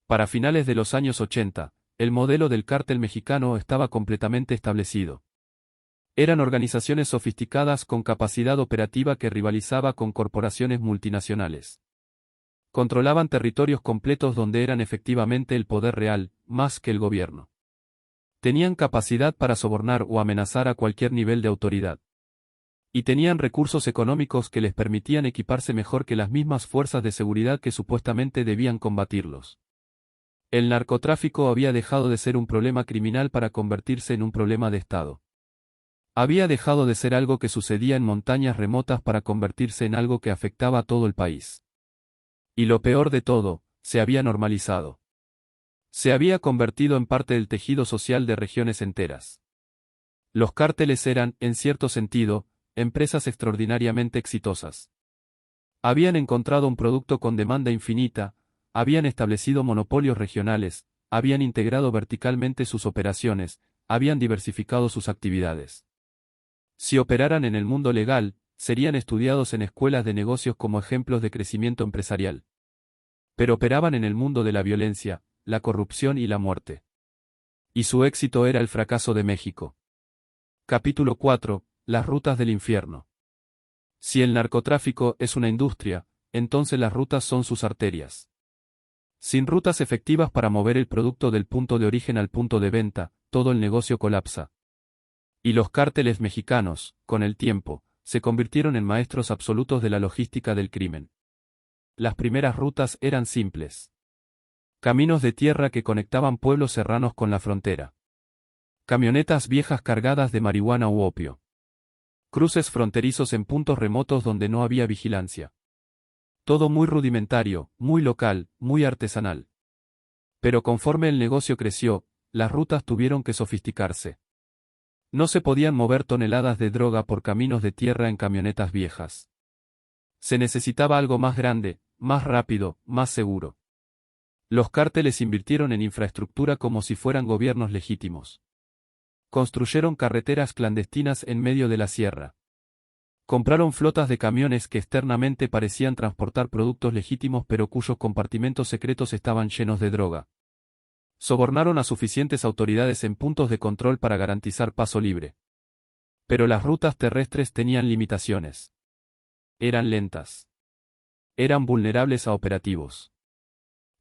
Para finales de los años 80, el modelo del cártel mexicano estaba completamente establecido. Eran organizaciones sofisticadas con capacidad operativa que rivalizaba con corporaciones multinacionales. Controlaban territorios completos donde eran efectivamente el poder real, más que el gobierno. Tenían capacidad para sobornar o amenazar a cualquier nivel de autoridad. Y tenían recursos económicos que les permitían equiparse mejor que las mismas fuerzas de seguridad que supuestamente debían combatirlos. El narcotráfico había dejado de ser un problema criminal para convertirse en un problema de Estado. Había dejado de ser algo que sucedía en montañas remotas para convertirse en algo que afectaba a todo el país. Y lo peor de todo, se había normalizado. Se había convertido en parte del tejido social de regiones enteras. Los cárteles eran, en cierto sentido, empresas extraordinariamente exitosas. Habían encontrado un producto con demanda infinita, habían establecido monopolios regionales, habían integrado verticalmente sus operaciones, habían diversificado sus actividades. Si operaran en el mundo legal, serían estudiados en escuelas de negocios como ejemplos de crecimiento empresarial. Pero operaban en el mundo de la violencia, la corrupción y la muerte. Y su éxito era el fracaso de México. Capítulo 4. Las rutas del infierno. Si el narcotráfico es una industria, entonces las rutas son sus arterias. Sin rutas efectivas para mover el producto del punto de origen al punto de venta, todo el negocio colapsa. Y los cárteles mexicanos, con el tiempo, se convirtieron en maestros absolutos de la logística del crimen. Las primeras rutas eran simples. Caminos de tierra que conectaban pueblos serranos con la frontera. Camionetas viejas cargadas de marihuana u opio. Cruces fronterizos en puntos remotos donde no había vigilancia. Todo muy rudimentario, muy local, muy artesanal. Pero conforme el negocio creció, las rutas tuvieron que sofisticarse. No se podían mover toneladas de droga por caminos de tierra en camionetas viejas. Se necesitaba algo más grande, más rápido, más seguro. Los cárteles invirtieron en infraestructura como si fueran gobiernos legítimos. Construyeron carreteras clandestinas en medio de la sierra. Compraron flotas de camiones que externamente parecían transportar productos legítimos pero cuyos compartimentos secretos estaban llenos de droga. Sobornaron a suficientes autoridades en puntos de control para garantizar paso libre. Pero las rutas terrestres tenían limitaciones. Eran lentas. Eran vulnerables a operativos.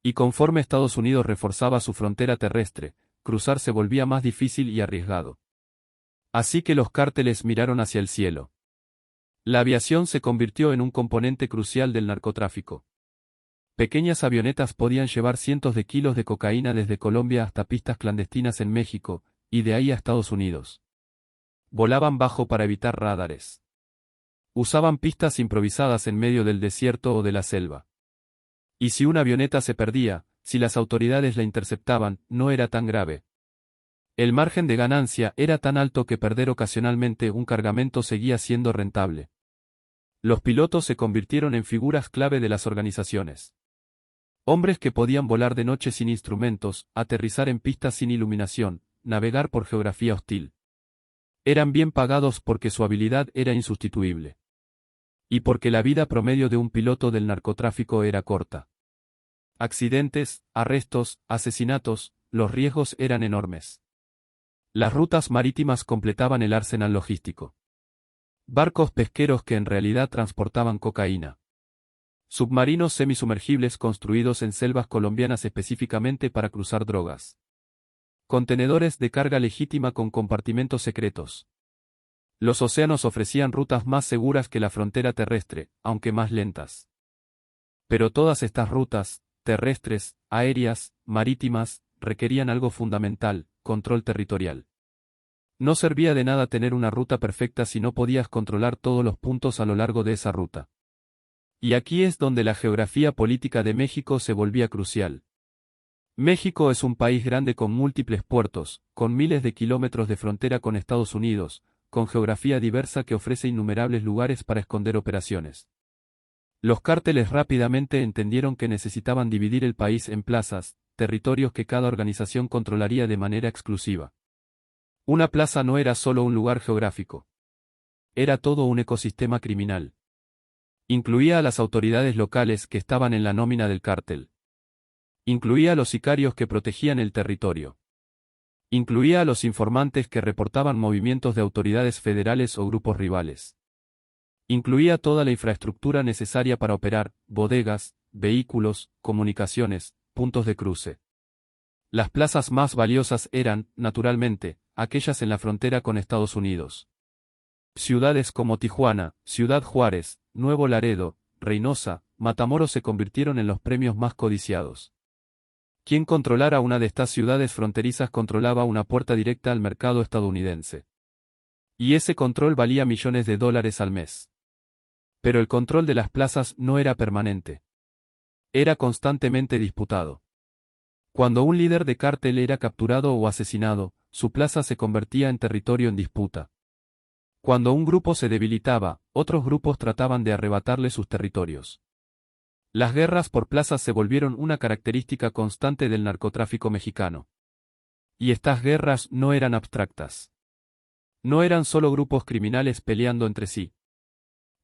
Y conforme Estados Unidos reforzaba su frontera terrestre, cruzar se volvía más difícil y arriesgado. Así que los cárteles miraron hacia el cielo. La aviación se convirtió en un componente crucial del narcotráfico. Pequeñas avionetas podían llevar cientos de kilos de cocaína desde Colombia hasta pistas clandestinas en México, y de ahí a Estados Unidos. Volaban bajo para evitar radares. Usaban pistas improvisadas en medio del desierto o de la selva. Y si una avioneta se perdía, si las autoridades la interceptaban, no era tan grave. El margen de ganancia era tan alto que perder ocasionalmente un cargamento seguía siendo rentable. Los pilotos se convirtieron en figuras clave de las organizaciones. Hombres que podían volar de noche sin instrumentos, aterrizar en pistas sin iluminación, navegar por geografía hostil. Eran bien pagados porque su habilidad era insustituible. Y porque la vida promedio de un piloto del narcotráfico era corta. Accidentes, arrestos, asesinatos, los riesgos eran enormes. Las rutas marítimas completaban el arsenal logístico. Barcos pesqueros que en realidad transportaban cocaína. Submarinos semisumergibles construidos en selvas colombianas específicamente para cruzar drogas. Contenedores de carga legítima con compartimentos secretos. Los océanos ofrecían rutas más seguras que la frontera terrestre, aunque más lentas. Pero todas estas rutas, terrestres, aéreas, marítimas, requerían algo fundamental: control territorial. No servía de nada tener una ruta perfecta si no podías controlar todos los puntos a lo largo de esa ruta. Y aquí es donde la geografía política de México se volvía crucial. México es un país grande con múltiples puertos, con miles de kilómetros de frontera con Estados Unidos, con geografía diversa que ofrece innumerables lugares para esconder operaciones. Los cárteles rápidamente entendieron que necesitaban dividir el país en plazas, territorios que cada organización controlaría de manera exclusiva. Una plaza no era solo un lugar geográfico. Era todo un ecosistema criminal. Incluía a las autoridades locales que estaban en la nómina del cártel. Incluía a los sicarios que protegían el territorio. Incluía a los informantes que reportaban movimientos de autoridades federales o grupos rivales. Incluía toda la infraestructura necesaria para operar: bodegas, vehículos, comunicaciones, puntos de cruce. Las plazas más valiosas eran, naturalmente, aquellas en la frontera con Estados Unidos. Ciudades como Tijuana, Ciudad Juárez, Nuevo Laredo, Reynosa, Matamoros se convirtieron en los premios más codiciados. Quien controlara una de estas ciudades fronterizas controlaba una puerta directa al mercado estadounidense. Y ese control valía millones de dólares al mes. Pero el control de las plazas no era permanente. Era constantemente disputado. Cuando un líder de cártel era capturado o asesinado, su plaza se convertía en territorio en disputa. Cuando un grupo se debilitaba, otros grupos trataban de arrebatarle sus territorios. Las guerras por plazas se volvieron una característica constante del narcotráfico mexicano. Y estas guerras no eran abstractas. No eran solo grupos criminales peleando entre sí.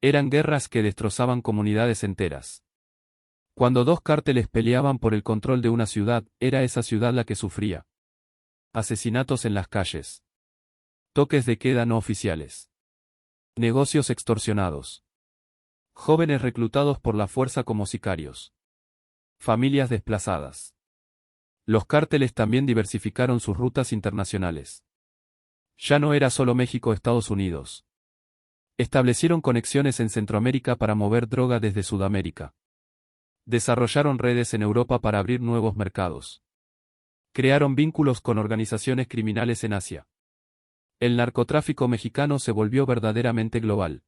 Eran guerras que destrozaban comunidades enteras. Cuando dos cárteles peleaban por el control de una ciudad, era esa ciudad la que sufría. Asesinatos en las calles. Toques de queda no oficiales. Negocios extorsionados. Jóvenes reclutados por la fuerza como sicarios. Familias desplazadas. Los cárteles también diversificaron sus rutas internacionales. Ya no era solo México o Estados Unidos. Establecieron conexiones en Centroamérica para mover droga desde Sudamérica. Desarrollaron redes en Europa para abrir nuevos mercados. Crearon vínculos con organizaciones criminales en Asia. El narcotráfico mexicano se volvió verdaderamente global.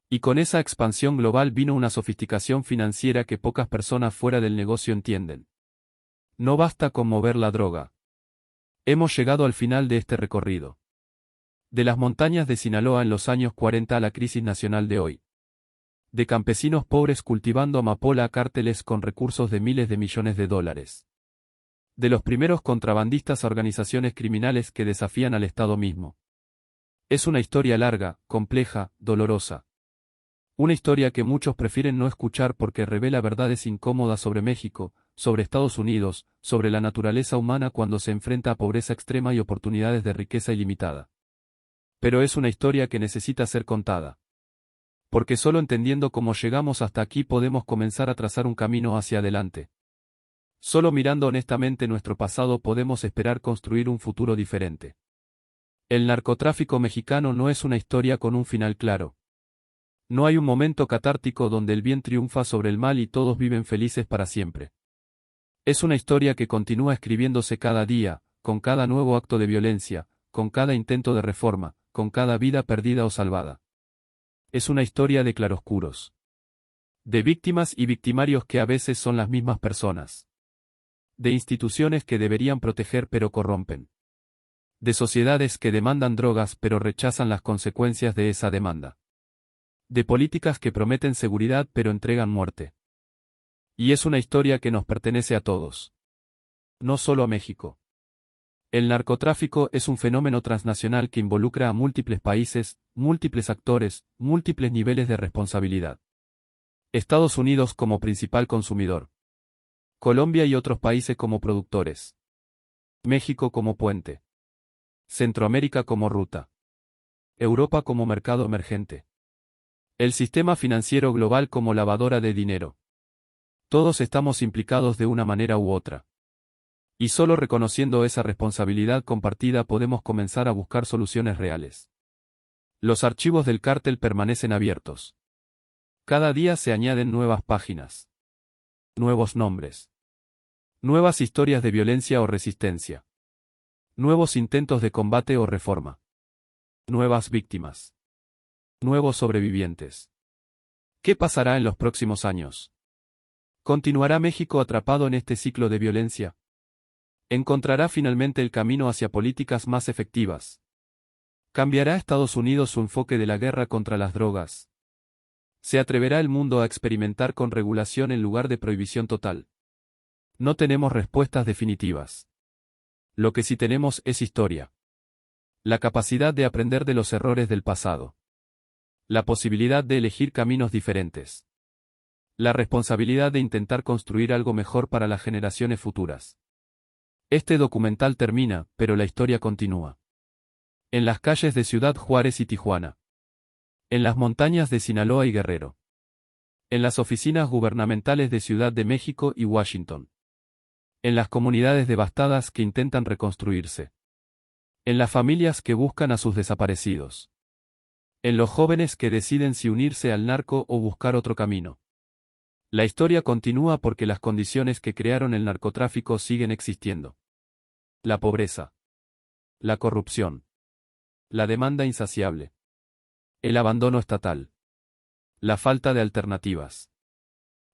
Y con esa expansión global vino una sofisticación financiera que pocas personas fuera del negocio entienden. No basta con mover la droga. Hemos llegado al final de este recorrido. De las montañas de Sinaloa en los años 40 a la crisis nacional de hoy. De campesinos pobres cultivando amapola a cárteles con recursos de miles de millones de dólares. De los primeros contrabandistas a organizaciones criminales que desafían al Estado mismo. Es una historia larga, compleja, dolorosa. Una historia que muchos prefieren no escuchar porque revela verdades incómodas sobre México, sobre Estados Unidos, sobre la naturaleza humana cuando se enfrenta a pobreza extrema y oportunidades de riqueza ilimitada. Pero es una historia que necesita ser contada. Porque solo entendiendo cómo llegamos hasta aquí podemos comenzar a trazar un camino hacia adelante. Solo mirando honestamente nuestro pasado podemos esperar construir un futuro diferente. El narcotráfico mexicano no es una historia con un final claro. No hay un momento catártico donde el bien triunfa sobre el mal y todos viven felices para siempre. Es una historia que continúa escribiéndose cada día, con cada nuevo acto de violencia, con cada intento de reforma, con cada vida perdida o salvada. Es una historia de claroscuros. De víctimas y victimarios que a veces son las mismas personas. De instituciones que deberían proteger pero corrompen. De sociedades que demandan drogas pero rechazan las consecuencias de esa demanda. De políticas que prometen seguridad pero entregan muerte. Y es una historia que nos pertenece a todos. No solo a México. El narcotráfico es un fenómeno transnacional que involucra a múltiples países, múltiples actores, múltiples niveles de responsabilidad. Estados Unidos como principal consumidor. Colombia y otros países como productores. México como puente. Centroamérica como ruta. Europa como mercado emergente. El sistema financiero global como lavadora de dinero. Todos estamos implicados de una manera u otra. Y solo reconociendo esa responsabilidad compartida podemos comenzar a buscar soluciones reales. Los archivos del cártel permanecen abiertos. Cada día se añaden nuevas páginas. Nuevos nombres. Nuevas historias de violencia o resistencia. Nuevos intentos de combate o reforma. Nuevas víctimas. Nuevos sobrevivientes. ¿Qué pasará en los próximos años? ¿Continuará México atrapado en este ciclo de violencia? ¿Encontrará finalmente el camino hacia políticas más efectivas? ¿Cambiará Estados Unidos su enfoque de la guerra contra las drogas? ¿Se atreverá el mundo a experimentar con regulación en lugar de prohibición total? No tenemos respuestas definitivas. Lo que sí tenemos es historia. La capacidad de aprender de los errores del pasado. La posibilidad de elegir caminos diferentes. La responsabilidad de intentar construir algo mejor para las generaciones futuras. Este documental termina, pero la historia continúa. En las calles de Ciudad Juárez y Tijuana. En las montañas de Sinaloa y Guerrero. En las oficinas gubernamentales de Ciudad de México y Washington. En las comunidades devastadas que intentan reconstruirse. En las familias que buscan a sus desaparecidos. En los jóvenes que deciden si unirse al narco o buscar otro camino. La historia continúa porque las condiciones que crearon el narcotráfico siguen existiendo. La pobreza. La corrupción. La demanda insaciable. El abandono estatal. La falta de alternativas.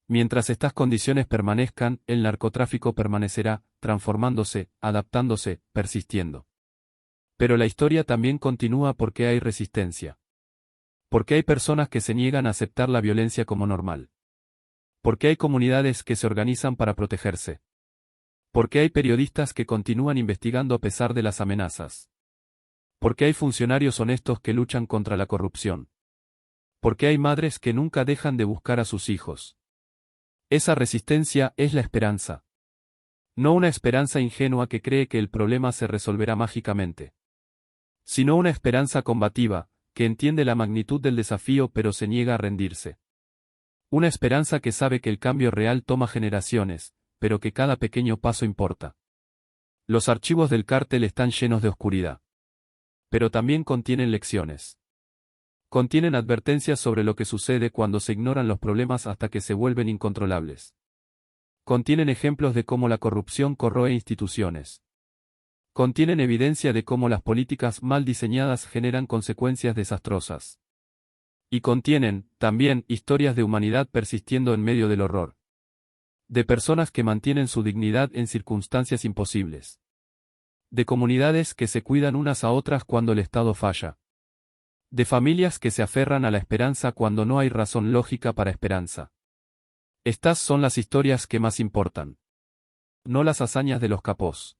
Mientras estas condiciones permanezcan, el narcotráfico permanecerá, transformándose, adaptándose, persistiendo. Pero la historia también continúa porque hay resistencia. Porque hay personas que se niegan a aceptar la violencia como normal. Porque hay comunidades que se organizan para protegerse. Porque hay periodistas que continúan investigando a pesar de las amenazas. Porque hay funcionarios honestos que luchan contra la corrupción. Porque hay madres que nunca dejan de buscar a sus hijos. Esa resistencia es la esperanza. No una esperanza ingenua que cree que el problema se resolverá mágicamente. Sino una esperanza combativa, que entiende la magnitud del desafío pero se niega a rendirse. Una esperanza que sabe que el cambio real toma generaciones, pero que cada pequeño paso importa. Los archivos del cártel están llenos de oscuridad. Pero también contienen lecciones. Contienen advertencias sobre lo que sucede cuando se ignoran los problemas hasta que se vuelven incontrolables. Contienen ejemplos de cómo la corrupción corroe instituciones. Contienen evidencia de cómo las políticas mal diseñadas generan consecuencias desastrosas. Y contienen, también, historias de humanidad persistiendo en medio del horror. De personas que mantienen su dignidad en circunstancias imposibles. De comunidades que se cuidan unas a otras cuando el Estado falla. De familias que se aferran a la esperanza cuando no hay razón lógica para esperanza. Estas son las historias que más importan. No las hazañas de los capós.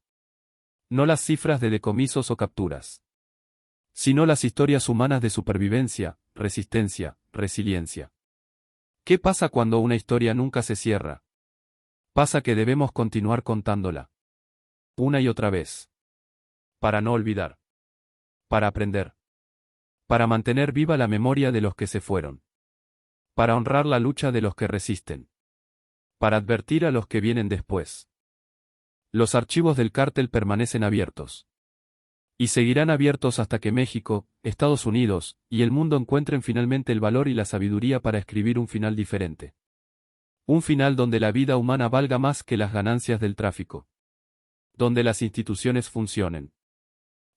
No las cifras de decomisos o capturas. Sino las historias humanas de supervivencia, resistencia, resiliencia. ¿Qué pasa cuando una historia nunca se cierra? Pasa que debemos continuar contándola. Una y otra vez. Para no olvidar. Para aprender. Para mantener viva la memoria de los que se fueron. Para honrar la lucha de los que resisten. Para advertir a los que vienen después. Los archivos del cártel permanecen abiertos. Y seguirán abiertos hasta que México, Estados Unidos, y el mundo encuentren finalmente el valor y la sabiduría para escribir un final diferente. Un final donde la vida humana valga más que las ganancias del tráfico. Donde las instituciones funcionen.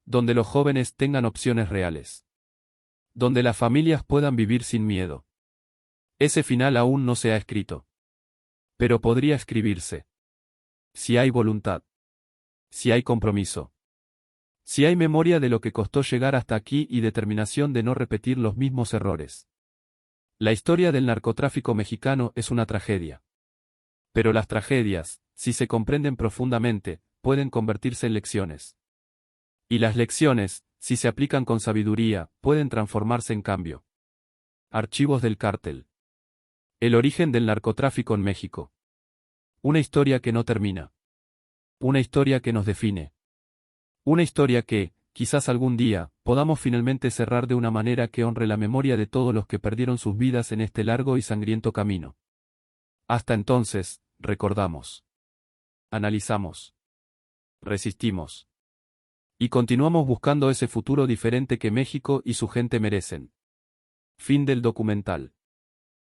Donde los jóvenes tengan opciones reales. Donde las familias puedan vivir sin miedo. Ese final aún no se ha escrito. Pero podría escribirse. Si hay voluntad. Si hay compromiso. Si hay memoria de lo que costó llegar hasta aquí y determinación de no repetir los mismos errores. La historia del narcotráfico mexicano es una tragedia. Pero las tragedias, si se comprenden profundamente, pueden convertirse en lecciones. Y las lecciones, si se aplican con sabiduría, pueden transformarse en cambio. Archivos del cártel. El origen del narcotráfico en México. Una historia que no termina. Una historia que nos define. Una historia que, quizás algún día, podamos finalmente cerrar de una manera que honre la memoria de todos los que perdieron sus vidas en este largo y sangriento camino. Hasta entonces, recordamos. Analizamos. Resistimos. Y continuamos buscando ese futuro diferente que México y su gente merecen. Fin del documental.